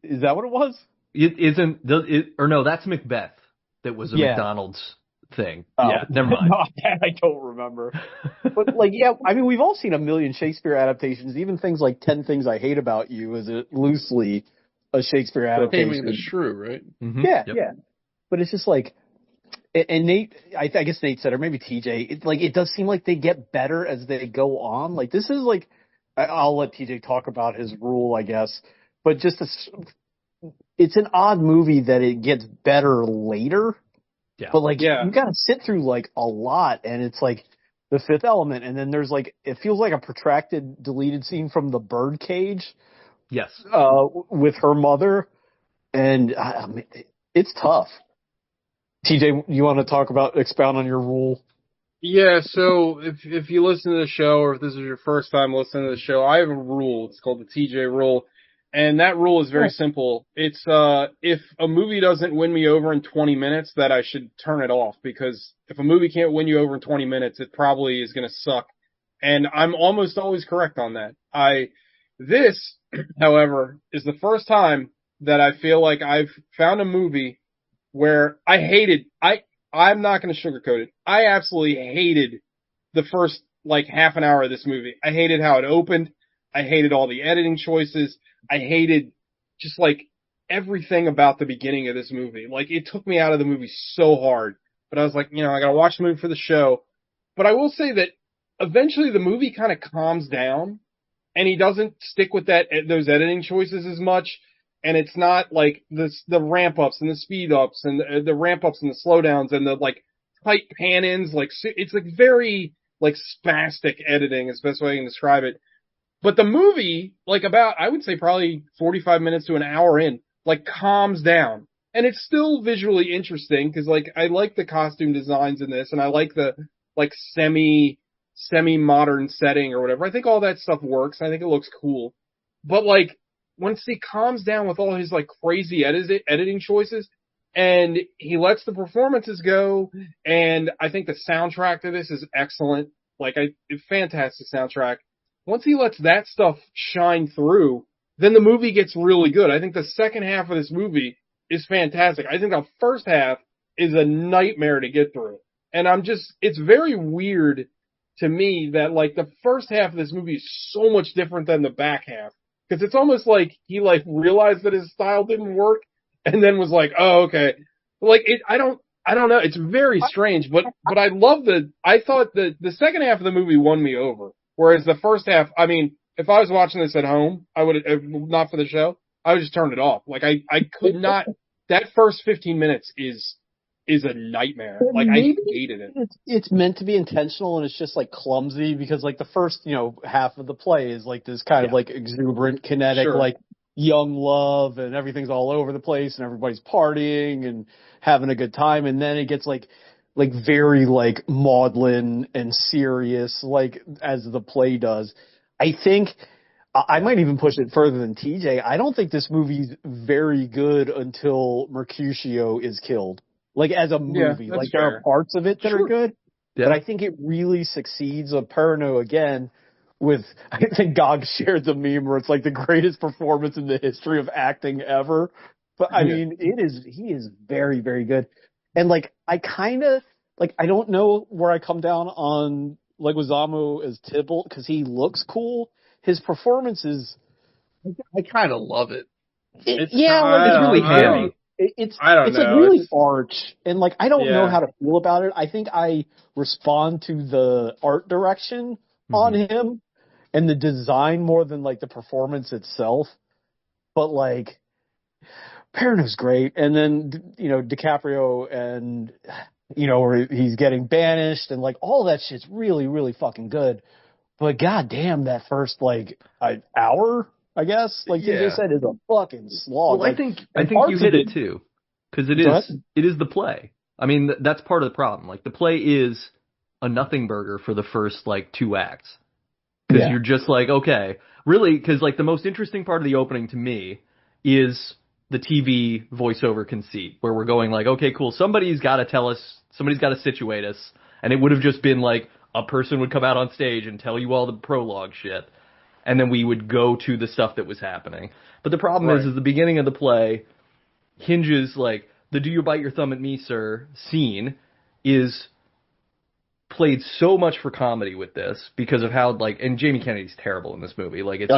Is that what it was? It isn't, no, that's Macbeth. That was a McDonald's thing. Oh, yeah, never mind. No, that I don't remember. But like, yeah, I mean, we've all seen a million Shakespeare adaptations. Even things like 10 Things I Hate About You is loosely a Shakespeare adaptation. Taming the Shrew, right? Mm-hmm. Yeah, yep. Yeah. But it's just like, and Nate, I guess Nate said, or maybe TJ, it does seem like they get better as they go on. Like, this is like, I'll let TJ talk about his rule, I guess. But just it's an odd movie that it gets better later. Yeah. But like, you gotta sit through like a lot, and it's like The Fifth Element, and then there's like, it feels like a protracted deleted scene from The Birdcage. Yes. With her mother, and it's tough. TJ, you want to expound on your rule? Yeah, so if you listen to the show, or if this is your first time listening to the show, I have a rule. It's called the TJ rule. And that rule is very simple. It's, if a movie doesn't win me over in 20 minutes, that I should turn it off, because if a movie can't win you over in 20 minutes, it probably is going to suck. And I'm almost always correct on that. This, however, is the first time that I feel like I've found a movie where I hated, I'm not going to sugarcoat it. I absolutely hated the first, like, half an hour of this movie. I hated how it opened. I hated all the editing choices. I hated just, like, everything about the beginning of this movie. Like, it took me out of the movie so hard. But I was like, I gotta watch the movie for the show. But I will say that eventually the movie kind of calms down, and he doesn't stick with those editing choices as much. And it's not like the ramp ups and the speed ups and the ramp ups and the slowdowns and the like tight pan ins. Like, it's like very like spastic editing is the best way I can describe it. But the movie, like, about, I would say probably 45 minutes to an hour in, like, calms down. And it's still visually interesting, because, like, I like the costume designs in this, and I like the, like, semi-modern setting or whatever. I think all that stuff works. I think it looks cool. But, like, once he calms down with all his, like, crazy editing choices, and he lets the performances go, and I think the soundtrack to this is excellent. Like, fantastic soundtrack. Once he lets that stuff shine through, then the movie gets really good. I think the second half of this movie is fantastic. I think the first half is a nightmare to get through. And it's very weird to me that, like, the first half of this movie is so much different than the back half. Because it's almost like he, like, realized that his style didn't work, and then was like, oh, okay. Like, I don't know. It's very strange, but I thought the second half of the movie won me over. Whereas the first half, I mean, if I was watching this at home, I would, not for the show, I would just turn it off. Like, I could not, that first 15 minutes is a nightmare. Like, I hated it. It's meant to be intentional, and it's just, like, clumsy, because, like, the first, half of the play is, like, this kind of, like, exuberant, kinetic, like, young love, and everything's all over the place, and everybody's partying and having a good time, and then it gets, like very, like, maudlin and serious, like, as the play does. I think I might even push it further than TJ. I don't think this movie's very good until Mercutio is killed. Like, as a movie. Like, there are parts of it that are good, but I think it really succeeds on Perno again with, I think Gog shared the meme where it's like the greatest performance in the history of acting ever. But, I mean, he is very, very good. And, like, I don't know where I come down on Leguizamo as Tybalt, because he looks cool. His performance is... I kind of love it. It's really hairy. It's like really arch, and like I don't know how to feel about it. I think I respond to the art direction on him and the design more than like the performance itself. But like, Perno's great, and then DiCaprio and where he's getting banished and like all that shit's really, really fucking good. But goddamn, that first like hour, I guess, like you just said, is a fucking slog. Well, I think you hit it too, because it is the play. I mean, that's part of the problem. Like, the play is a nothing burger for the first like 2 acts, because you're just like, okay, really, because like the most interesting part of the opening to me is the TV voiceover conceit, where we're going like, okay, cool, somebody's got to tell us, somebody's got to situate us, and it would have just been like a person would come out on stage and tell you all the prologue shit. And then we would go to the stuff that was happening. But the problem is the beginning of the play hinges, like, the "do you bite your thumb at me, sir" scene is played so much for comedy with this because of how, like, and Jamie Kennedy's terrible in this movie. Like, it's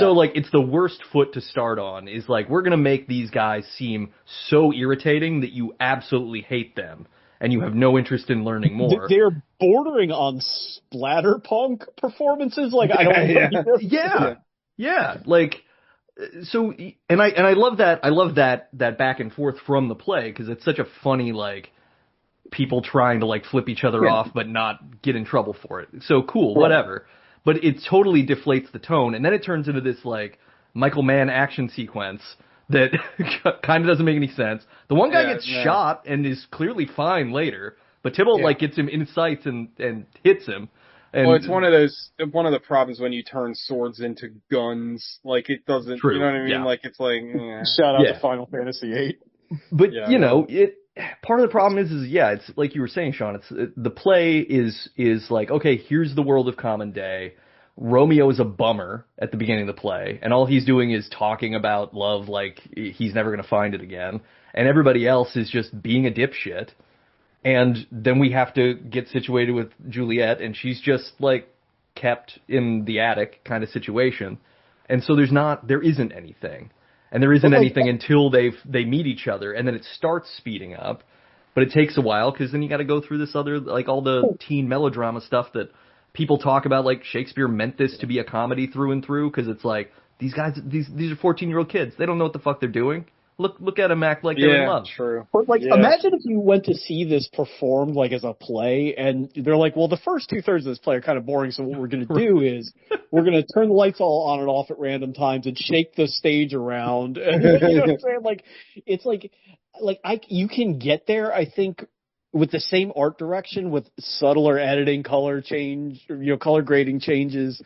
so, like, it's the worst foot to start on, is like, we're going to make these guys seem so irritating that you absolutely hate them. And you have no interest in learning more. They're bordering on splatterpunk performances. Like, I don't know. Yeah. Like, so, and I love that. I love that back and forth from the play, because it's such a funny, like, people trying to like flip each other off but not get in trouble for it. So cool, whatever. But it totally deflates the tone, and then it turns into this like Michael Mann action sequence that kind of doesn't make any sense. The one guy gets shot and is clearly fine later, but Tybalt like gets him in sights and hits him. And, well, it's one of the problems when you turn swords into guns. Like, it doesn't, you know what I mean? Yeah. Like, it's like, shout out to Final Fantasy VIII. But part of the problem is it's like you were saying, Sean. The play is like, okay, here's the world of common day. Romeo is a bummer at the beginning of the play, and all he's doing is talking about love like he's never going to find it again. And everybody else is just being a dipshit. And then we have to get situated with Juliet, and she's just like kept in the attic kind of situation. And so there isn't anything. And there isn't anything until they meet each other, and then it starts speeding up. But it takes a while, because then you got to go through this other, like, all the teen melodrama stuff that people talk about, like Shakespeare meant this to be a comedy through and through, because it's like, these guys, these are 14-year-old kids. They don't know what the fuck they're doing. Look at them act like they're in love. True. But imagine if you went to see this performed like as a play, and they're like, well, the first 2/3 of this play are kind of boring, so what we're going to do is we're going to turn the lights all on and off at random times and shake the stage around. And, you know what I'm saying? Like, it's like you can get there, I think, with the same art direction, with subtler editing, color change, color grading changes,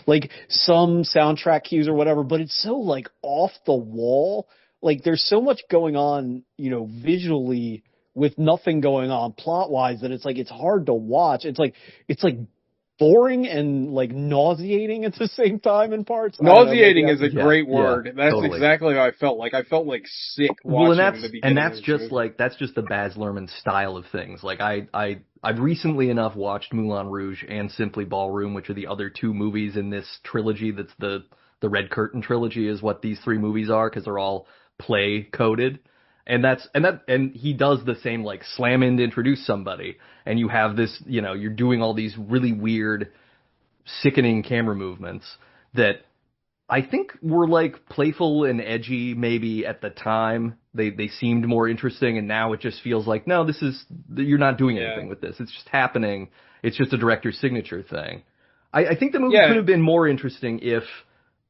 like some soundtrack cues or whatever, but it's so like off the wall. Like, there's so much going on, visually with nothing going on plot-wise that it's like, it's hard to watch. It's like boring and like nauseating at the same time in parts. Nauseating is a great word. Yeah, that's totally. Exactly how I felt. Like, I felt like sick watching the beginning. And that's just like, that's just the Baz Luhrmann style of things. Like, I've recently enough watched Moulin Rouge and Simply Ballroom, which are the other 2 movies in this trilogy. That's the Red Curtain trilogy is what these 3 movies are, because they're all play coded, and he does the same, like, slam in to introduce somebody, and you have this, you're doing all these really weird, sickening camera movements that I think were like playful and edgy maybe at the time. They seemed more interesting, and now it just feels like, no, you're not doing anything with this. It's just happening. It's just a director's signature thing. I think the movie could have been more interesting if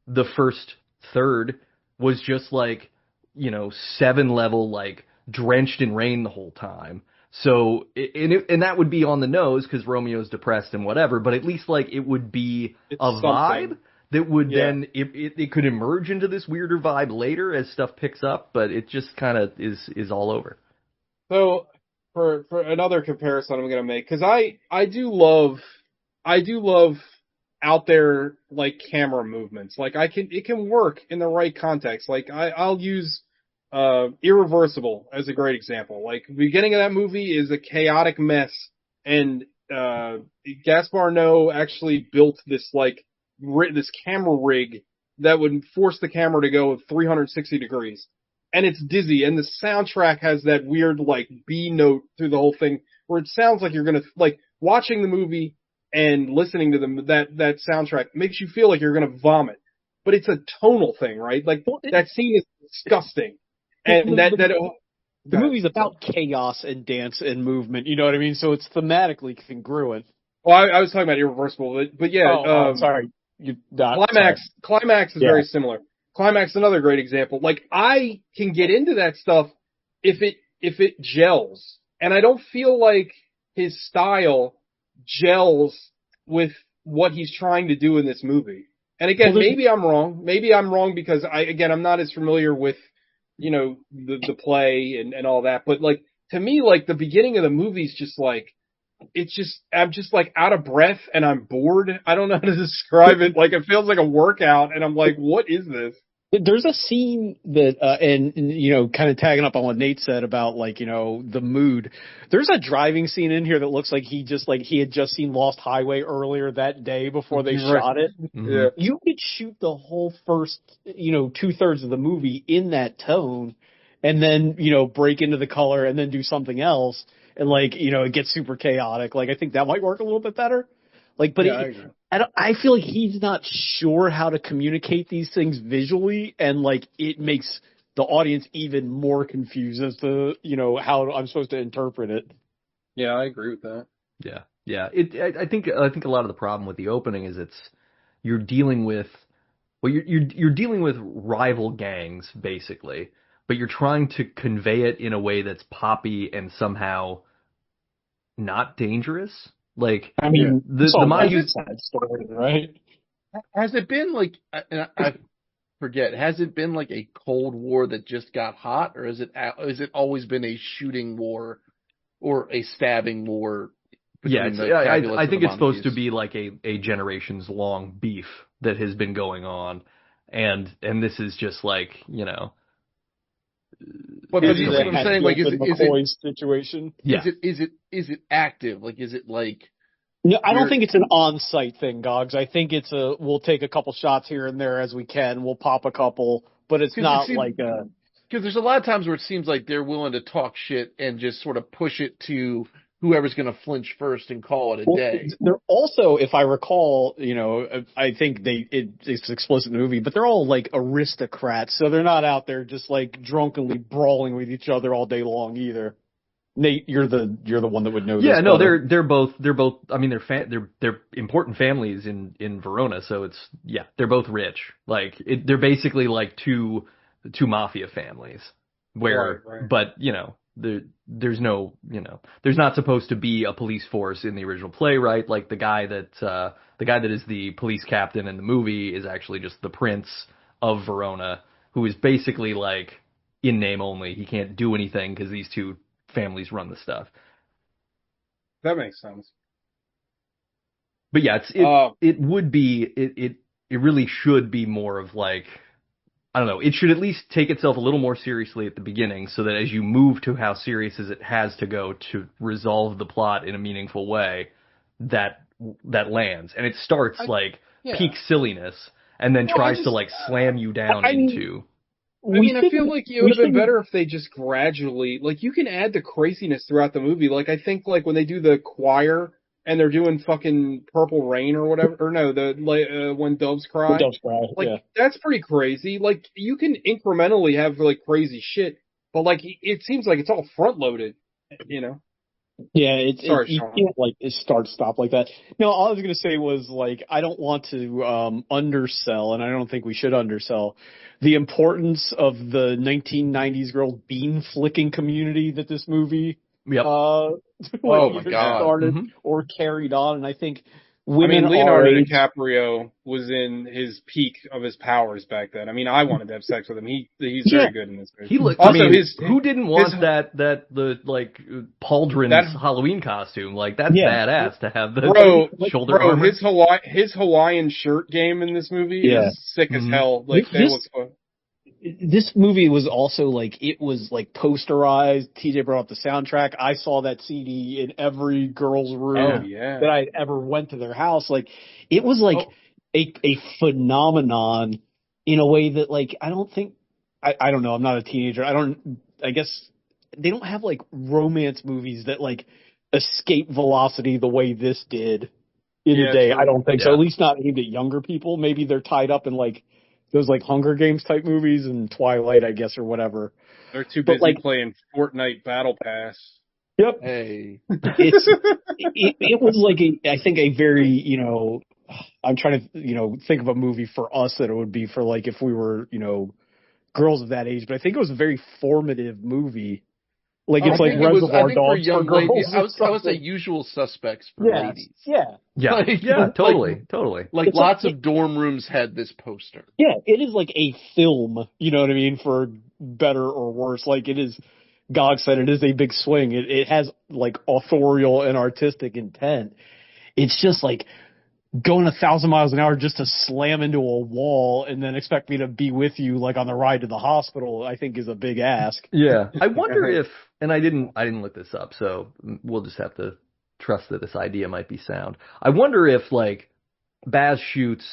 the first third was just like, 7-level, like, drenched in rain the whole time. So, and that would be on the nose, because Romeo's depressed and whatever, but at least, like, it would be a vibe that would then it could emerge into this weirder vibe later as stuff picks up, but it just kind of is all over. So for another comparison I'm going to make, because I do love out there like camera movements. Like it can work in the right context. Like I'll use Irreversible as a great example. Like the beginning of that movie is a chaotic mess, and Gaspar Noé actually built this this camera rig that would force the camera to go 360 degrees. And it's dizzy, and the soundtrack has that weird like B note through the whole thing where it sounds like you're gonna like watching the movie and listening to that soundtrack makes you feel like you're gonna vomit. But it's a tonal thing, right? Like that scene is disgusting. And the movie's about chaos and dance and movement, you know what I mean? So it's thematically congruent. Well, I was talking about Irreversible, but yeah. Sorry. Climax is very similar. Climax is another great example. Like I can get into that stuff if it gels, and I don't feel like his style gels with what he's trying to do in this movie. And again, maybe I'm wrong. Maybe I'm wrong because I'm not as familiar with, the play and all that. But like, to me, like the beginning of the movie is just like, I'm just like out of breath and I'm bored. I don't know how to describe it. Like it feels like a workout and I'm like, what is this? There's a scene that, and kind of tagging up on what Nate said about the mood. There's a driving scene in here that looks like he had just seen Lost Highway earlier that day before they shot it. Mm-hmm. Yeah. You could shoot the whole first, 2/3 of the movie in that tone and then, break into the color and then do something else. And it gets super chaotic. Like, I think that might work a little bit better. Like, but I feel like he's not sure how to communicate these things visually, and it makes the audience even more confused as to how I'm supposed to interpret it. Yeah, I agree with that. Yeah. I think a lot of the problem with the opening is you're dealing with rival gangs basically, but you're trying to convey it in a way that's poppy and somehow not dangerous. Like, I mean, the side story, right? Has it been I forget, has it been like a Cold War that just got hot, or is it always been a shooting war or a stabbing war? Yeah, I think it's supposed to be like a generations long beef that has been going on, and this is just like, But you see what I'm saying? Like, is it situation? Yeah. Is it active? Like, is it like? No, I don't think it's an on-site thing, Gogs. I think it's we'll take a couple shots here and there as we can. We'll pop a couple, but it's not because there's a lot of times where it seems like they're willing to talk shit and just sort of push it to whoever's going to flinch first and call it a day. They're also, if I recall, I think it's explicit in the movie, but they're all like aristocrats, so they're not out there just like drunkenly brawling with each other all day long either. Nate, you're the one that would know. Yeah, this no, better. they're both. I mean, they're important families in Verona, so they're both rich. Like they're basically like two mafia families where, right. But there's no, there's not supposed to be a police force in the original play, right? Like the guy that is the police captain in the movie is actually just the prince of Verona, who is basically like in name only. He can't do anything because these two families run the stuff. That makes sense. But yeah, it would be, it really should be more of like, I don't know, it should at least take itself a little more seriously at the beginning so that as you move to how serious as it has to go to resolve the plot in a meaningful way, that lands. And it starts peak silliness and then tries to slam you down into... I feel like it would have been better if they just gradually, you can add the craziness throughout the movie. Like, I think, when they do the choir and they're doing fucking Purple Rain or whatever, or no, When Doves Cry. When Doves Cry, that's pretty crazy. Like, you can incrementally have, crazy shit, but, it seems like it's all front-loaded, Yeah, you can't start-stop like that. No, all I was going to say was, I don't want to undersell, and I don't think we should undersell, the importance of the 1990s girl bean-flicking community that this movie started or carried on. And I think, women Leonardo DiCaprio was in his peak of his powers back then. I mean, I wanted to have sex with him. He's very good in this movie. He looked. Also, who didn't want the Pauldron's Halloween costume? Like that's badass to have the shoulder armor. His Hawaiian shirt game in this movie is sick as hell. Like they look fun. This movie was also like, it was like posterized. TJ brought up the soundtrack. I saw that CD in every girl's room that I ever went to their house. Like, it was like a phenomenon in a way that, like, I don't think, I don't know, I'm not a teenager. I guess they don't have like romance movies that like escape velocity the way this did in the day. True. I don't think so. At least not aimed at younger people. Maybe they're tied up in like those like Hunger Games type movies and Twilight, I guess, or whatever. They're too busy playing Fortnite Battle Pass. Yep. Hey. It was like I think a very, I'm trying to, think of a movie for us that it would be for like if we were, girls of that age, but I think it was a very formative movie. Like it's like Reservoir Dogs for girls. Ladies. I would say Usual Suspects for ladies. Yeah. Yeah. Totally. Like it's lots of dorm rooms had this poster. Yeah, it is like a film, you know what I mean, for better or worse. Like it is, Gog said, it is a big swing. It has like authorial and artistic intent. It's just like going 1,000 miles an hour just to slam into a wall and then expect me to be with you like on the ride to the hospital, I think is a big ask. Yeah. I wonder if, and I didn't look this up, so we'll just have to trust that this idea might be sound. I wonder if like Baz shoots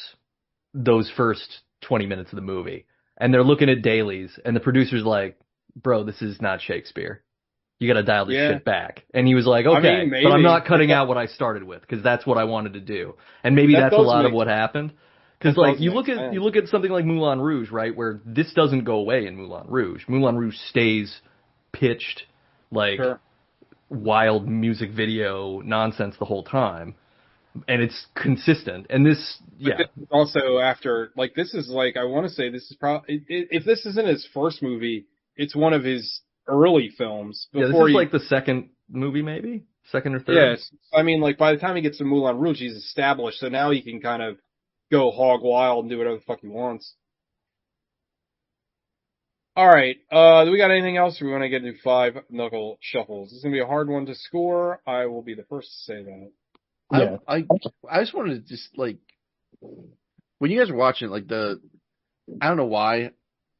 those first 20 minutes of the movie and they're looking at dailies and the producer's like, bro, this is not Shakespeare. You got to dial this shit back. And he was like, okay, but I'm not cutting out what I started with because that's what I wanted to do. And maybe that's a lot of what happened. Because like you look at something like Moulin Rouge, right, where this doesn't go away in Moulin Rouge. Moulin Rouge stays pitched like wild music video nonsense the whole time. And it's consistent. And this, also after, like, this is like, I want to say this is probably, if this isn't his first movie, it's one of his early films. This is like the second movie, maybe? Second or third? Yes. I mean, like, by the time he gets to Moulin Rouge, he's established, so now he can kind of go hog wild and do whatever the fuck he wants. Alright, do we got anything else, or we want to get into 5 knuckle shuffles? This is going to be a hard one to score. I will be the first to say that. Yeah. I just wanted to just, like, when you guys were watching, like, I don't know why.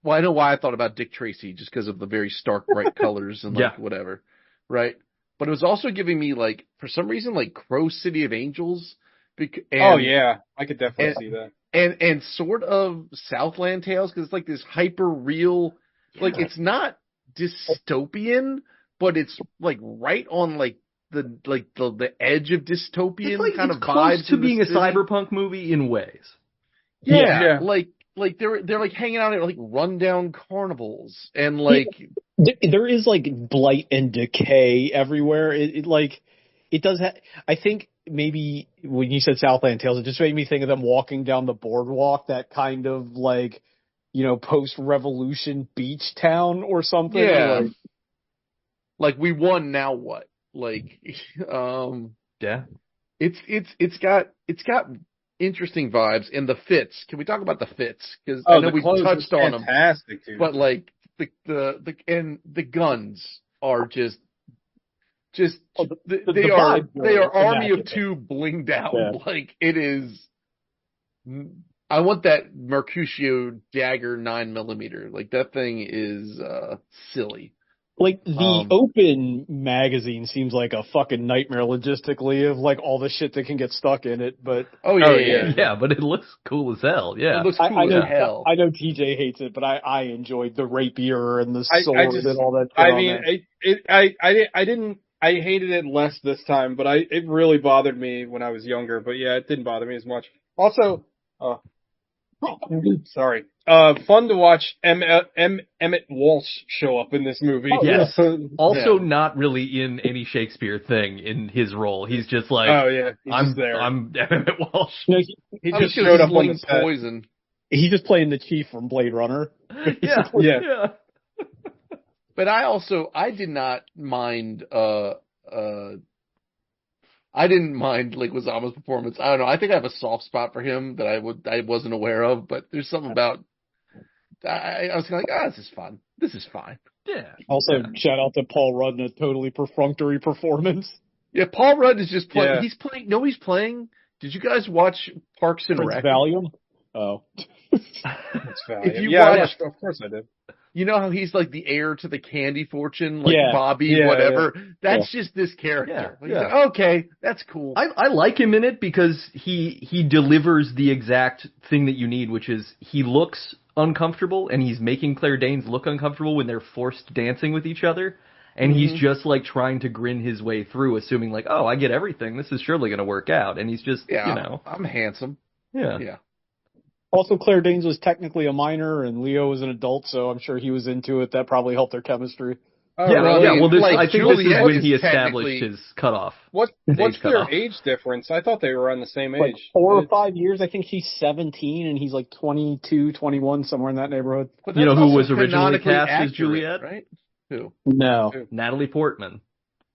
Well, I know why I thought about Dick Tracy, just because of the very stark, bright colors and, like, whatever. Right? But it was also giving me, like, for some reason, like, Crow City of Angels. I could definitely see that. And sort of Southland Tales, because it's, like, this hyper-real, like, it's not dystopian, but it's, like, right on, like, the edge of dystopian kind of vibes. It's close to being a cyberpunk movie in ways. Yeah. Like they're like hanging out at like rundown carnivals and like there is like blight and decay everywhere. It does have. I think maybe when you said Southland Tales, it just made me think of them walking down the boardwalk, that kind of like, post-revolution beach town or something. Yeah. Like we won, now what? Like, it's got interesting vibes, and the fits. Can we talk about the fits? Because I know we touched on them, dude. But like the guns are just they are Army of Two blinged out. Yeah. Like it is. I want that Mercutio dagger 9mm. Like that thing is silly. Like, the Open magazine seems like a fucking nightmare logistically of, like, all the shit that can get stuck in it, but... Yeah, but it looks cool as hell, yeah. It looks cool as hell. I know TJ hates it, but I enjoyed the rapier and the sword and all that shit. I hated it less this time, but it really bothered me when I was younger, but yeah, it didn't bother me as much. Also, sorry. Fun to watch Emmett Walsh show up in this movie. Oh, yes. Also not really in any Shakespeare thing in his role. He's just like, I'm Emmett Walsh. He just showed up on the set. Poison. He's just playing the chief from Blade Runner. Yeah. But I did not mind I didn't mind Leguizamo's performance. I don't know. I think I have a soft spot for him that I wasn't aware of, but there's something about I was kind of like, this is fun. This is fine. Yeah. Also, shout out to Paul Rudd in a totally perfunctory performance. Yeah, Paul Rudd is just playing. Yeah. He's playing. No, he's playing. Did you guys watch Parks and Prince Rec? Valium? Oh. It's Valiant. If you watch, of course I did. You know how he's like the heir to the candy fortune, like Yeah. Bobby, whatever? Yeah. That's just this character. Yeah. He's like, okay, that's cool. I like him in it because he delivers the exact thing that you need, which is he looks uncomfortable and he's making Claire Danes look uncomfortable when they're forced dancing with each other. And he's just like trying to grin his way through, assuming like, oh, I get everything. This is surely going to work out. And he's just, I'm handsome. Yeah. Also, Claire Danes was technically a minor, and Leo was an adult, so I'm sure he was into it. That probably helped their chemistry. Oh, Yeah, really? well, Like, I think Juliet this is when is he established his cutoff. What's age their cutoff. age difference? I thought they were on the same age. Like 4 or 5 years. I think she's 17, and he's like 22, 21, somewhere in that neighborhood. But You know that's who also was originally canonically cast as accurate, Juliet? right? Who? No. Natalie Portman.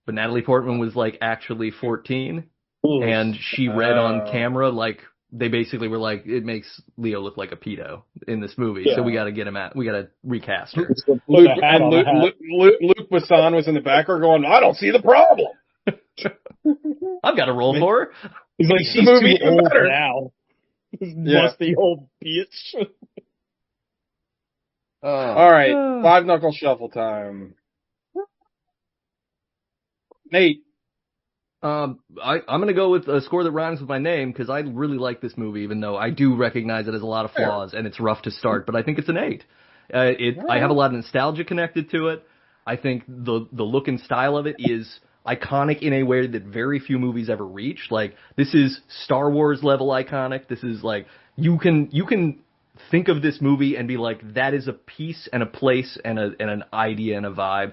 But Natalie Portman was like actually 14, and she read on camera like they basically were like, it makes Leo look like a pedo in this movie, so we got to recast her. Luke Besson was in the background going, I don't see the problem. I've got a role for her. He's like, she's movie too old better. now. Yeah. Musty old bitch. All right, 5 knuckle shuffle time. Nate. I'm going to go with a score that rhymes with my name because I really like this movie, even though I do recognize it has a lot of flaws and it's rough to start, but I think it's an 8. I have a lot of nostalgia connected to it. I think the look and style of it is iconic in a way that very few movies ever reach. Like, this is Star Wars level iconic. This is like, you can think of this movie and be like, that is a piece and a place and an idea and a vibe.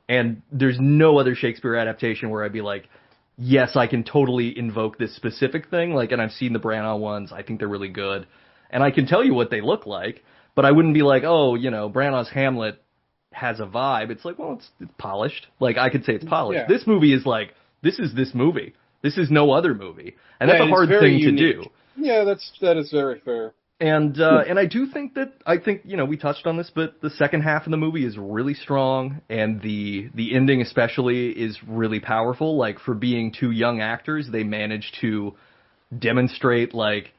And there's no other Shakespeare adaptation where I'd be like, yes, I can totally invoke this specific thing. Like, and I've seen the Branagh ones. I think they're really good. And I can tell you what they look like, but I wouldn't be like, oh, Branagh's Hamlet has a vibe. It's like, well, it's polished. Like, I could say it's polished. Yeah. This movie is like, this is this movie. This is no other movie. And that's a hard thing to do. Yeah, that is very fair. And I do think we touched on this, but the second half of the movie is really strong, and the ending especially is really powerful. Like, for being 2 young actors, they managed to demonstrate like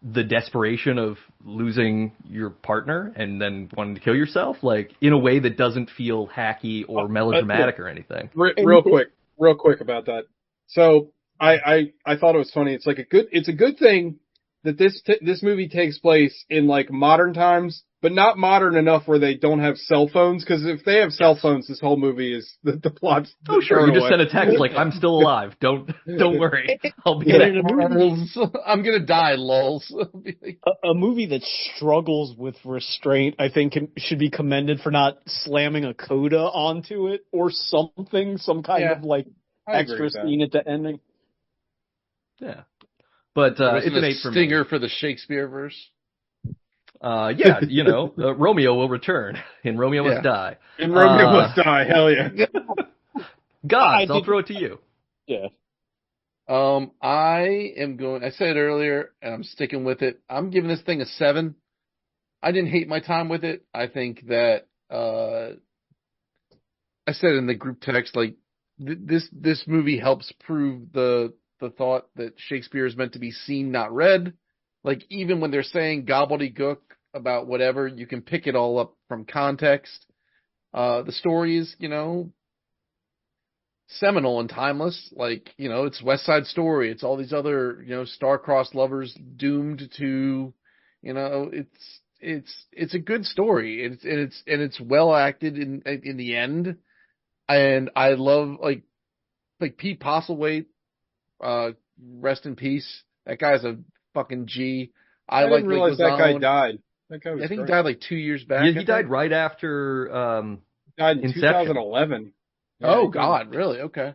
the desperation of losing your partner and then wanting to kill yourself, like in a way that doesn't feel hacky or melodramatic or anything. Real quick about that. So I thought it was funny. It's like it's a good thing that this movie takes place in like modern times, but not modern enough where they don't have cell phones. Because if they have cell phones, this whole movie is the plot's. Oh sure, you just send a text like, "I'm still alive. Don't worry, I'll be there." I'm gonna die, lols. A movie that struggles with restraint, I think, should be commended for not slamming a coda onto it or something, some kind of like extra scene at the ending. Yeah. But it's an 8 for me. Stinger for the Shakespeare verse. Romeo will return, and Romeo must die. And Romeo must die. Hell yeah. Gods, I'll throw it to you. Yeah. I said it earlier, and I'm sticking with it. I'm giving this thing a 7. I didn't hate my time with it. I think that I said in the group text, like this movie helps prove the thought that Shakespeare is meant to be seen, not read. Like, even when they're saying gobbledygook about whatever, you can pick it all up from context. The story is, seminal and timeless. Like, it's West Side Story. It's all these other, star-crossed lovers doomed to, it's a good story. It's well acted in the end. And I love, like Pete Postlethwaite, rest in peace. That guy's a fucking G. I didn't realize that guy died. That guy was I think great. he died like 2 years back. Yeah, he died right after died in Inception. 2011. Oh God, really? Okay.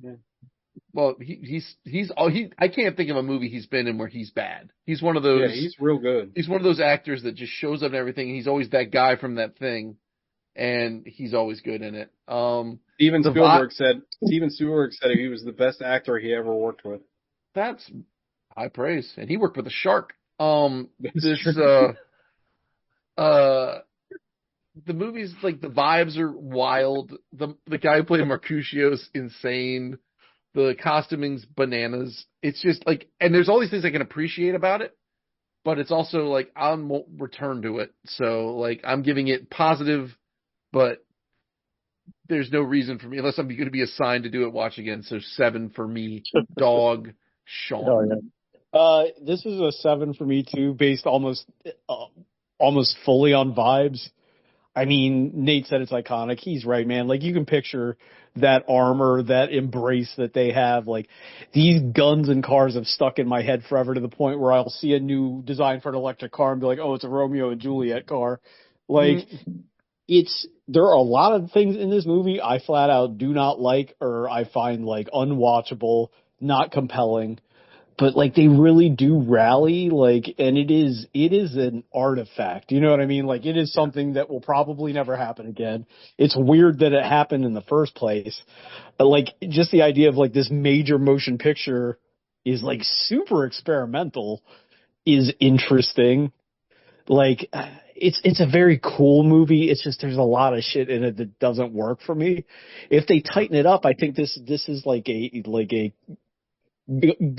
Yeah. Well, I can't think of a movie he's been in where he's bad. He's one of those. Yeah, he's real good. He's one of those actors that just shows up in everything. And he's always that guy from that thing, and he's always good in it. Steven Spielberg said he was the best actor he ever worked with. That's high praise, and he worked with a shark. The movies, like, the vibes are wild. The guy who played Mercutio's insane. The costuming's bananas. It's just like, and there's all these things I can appreciate about it, but it's also like I won't return to it. So like I'm giving it positive, but there's no reason for me unless I'm going to be assigned to do it. Watch again. So 7 for me. Dog, Sean. This is a 7 for me too, based almost fully on vibes. I mean, Nate said it's iconic. He's right, man. Like, you can picture that armor, that embrace that they have. Like, these guns and cars have stuck in my head forever to the point where I'll see a new design for an electric car and be like, oh, it's a Romeo and Juliet car. Like, there are a lot of things in this movie I flat out do not like, or I find, like, unwatchable, not compelling. But, like, they really do rally, like, and it is an artifact. You know what I mean? Like, it is something that will probably never happen again. It's weird that it happened in the first place. But, like, just the idea of, like, this major motion picture is, like, super experimental is interesting. Like, it's a very cool movie. It's just there's a lot of shit in it that doesn't work for me. If they tighten it up, I think this is like a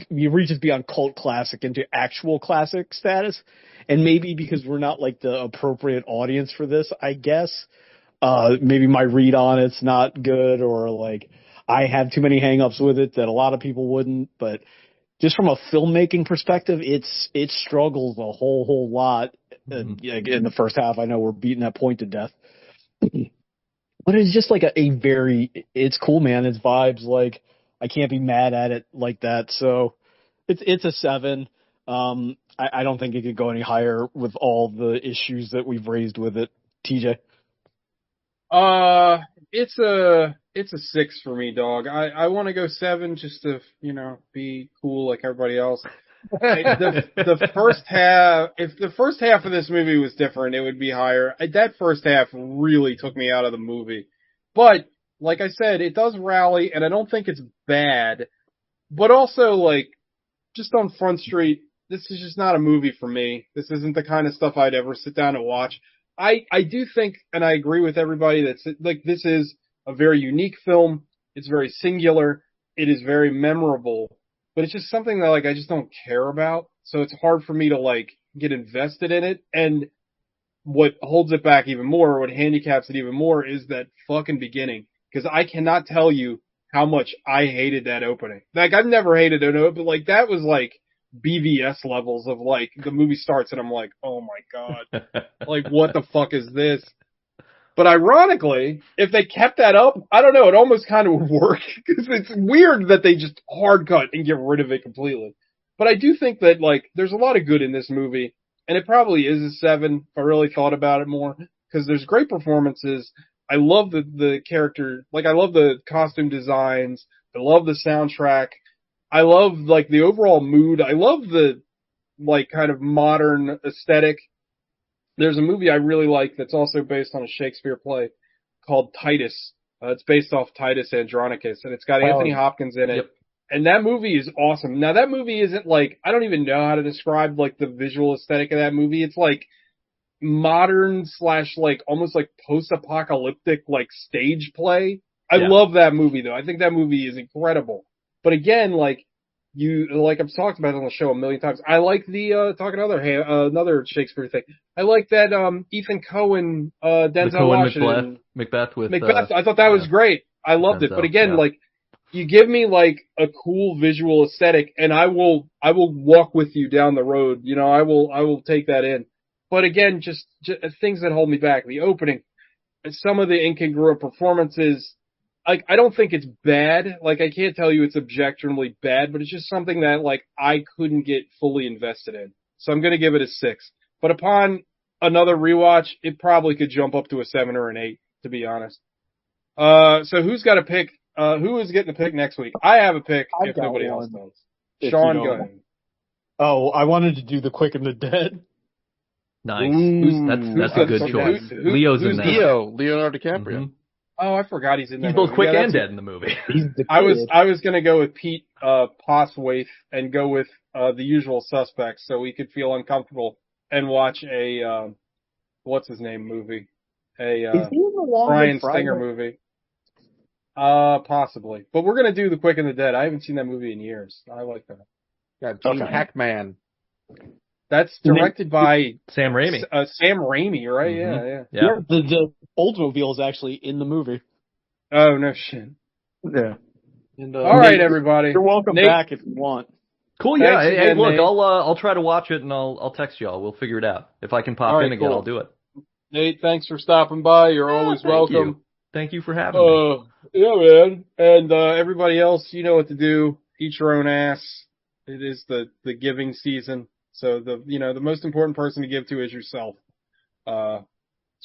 reaches beyond cult classic into actual classic status, and maybe because we're not like the appropriate audience for this, I guess. Maybe my read on it's not good, or like I have too many hangups with it that a lot of people wouldn't. But just from a filmmaking perspective, it struggles a whole lot. In the first half, I know we're beating that point to death, but it's just like it's cool, man. It's vibes. Like, I can't be mad at it like that. So it's a 7. I don't think it could go any higher with all the issues that we've raised with it. TJ? It's a 6 for me, dog. I want to go 7 just to, be cool like everybody else. The first half, if the first half of this movie was different, it would be higher. That first half really took me out of the movie. But like I said, it does rally, and I don't think it's bad. But also, like, just on Front Street, this is just not a movie for me. This isn't the kind of stuff I'd ever sit down and watch. I do think, and I agree with everybody, that, like, this is a very unique film. It's very singular. It is very memorable. But it's just something that, like, I just don't care about. So it's hard for me to, like, get invested in it. And what holds it back even more, or what handicaps it even more, is that fucking beginning. Because I cannot tell you how much I hated that opening. Like, I've never hated it, but like that was like BVS levels of like the movie starts and I'm like, oh my god, like what the fuck is this? But ironically, if they kept that up, I don't know, it almost kind of would work because it's weird that they just hard cut and get rid of it completely. But I do think that like there's a lot of good in this movie, and it probably is a 7 if I really thought about it more, because there's great performances. I love the character, like I love the costume designs, I love the soundtrack, I love like the overall mood, I love the like kind of modern aesthetic. There's a movie I really like that's also based on a Shakespeare play called Titus. It's based off Titus Andronicus, and it's got Anthony Hopkins in it. Yep. And that movie is awesome. Now that movie isn't like, I don't even know how to describe like the visual aesthetic of that movie. It's like modern / like almost like post-apocalyptic like stage play. I love that movie though. I think that movie is incredible. But again, like I've talked about it on the show a million times. I like the another Shakespeare thing. I like that Ethan Coen Denzel Washington Macbeth with Macbeth. I thought that was great. I loved it. But again, like you give me like a cool visual aesthetic and I will walk with you down the road. I will take that in. But again, just things that hold me back. The opening, some of the incongruent performances, like, I don't think it's bad. Like, I can't tell you it's objectively bad, but it's just something that, like, I couldn't get fully invested in. So I'm going to give it a 6. But upon another rewatch, it probably could jump up to a 7 or an 8, to be honest. So who's got a pick? Who is getting a pick next week? I have a pick if nobody else does. Sean, go ahead. Oh, I wanted to do The Quick and the Dead. Nice. Ooh, That's a good choice. Leo's in there. Leonardo DiCaprio. Mm-hmm. Oh, I forgot he's in that He's movie. both quick and dead in the movie. I was gonna go with Pete Poswaith and go with The Usual Suspects, so we could feel uncomfortable and watch a what's his name movie, a Bryan Singer movie. Possibly, but we're gonna do The Quick and the Dead. I haven't seen that movie in years. I like that. Got Gene Hackman. That's directed by Sam Raimi. Sam Raimi, right? Mm-hmm. Yeah. The Oldsmobile is actually in the movie. Oh, no shit. Yeah. And, all right, everybody. You're welcome back if you want. Cool. Yeah. Hey, look, Nate. I'll try to watch it and I'll text y'all. We'll figure it out. If I can pop in again, I'll do it. Nate, thanks for stopping by. You're always welcome. Thank you for having me. Yeah, man. And everybody else, you know what to do. Eat your own ass. It is the giving season. So the most important person to give to is yourself. That's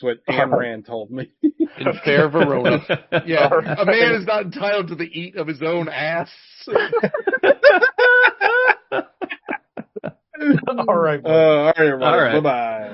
what Ayn Rand told me. In fair Verona. Yeah. A man is not entitled to the eat of his own ass. All right. All right, everybody. Bye-bye.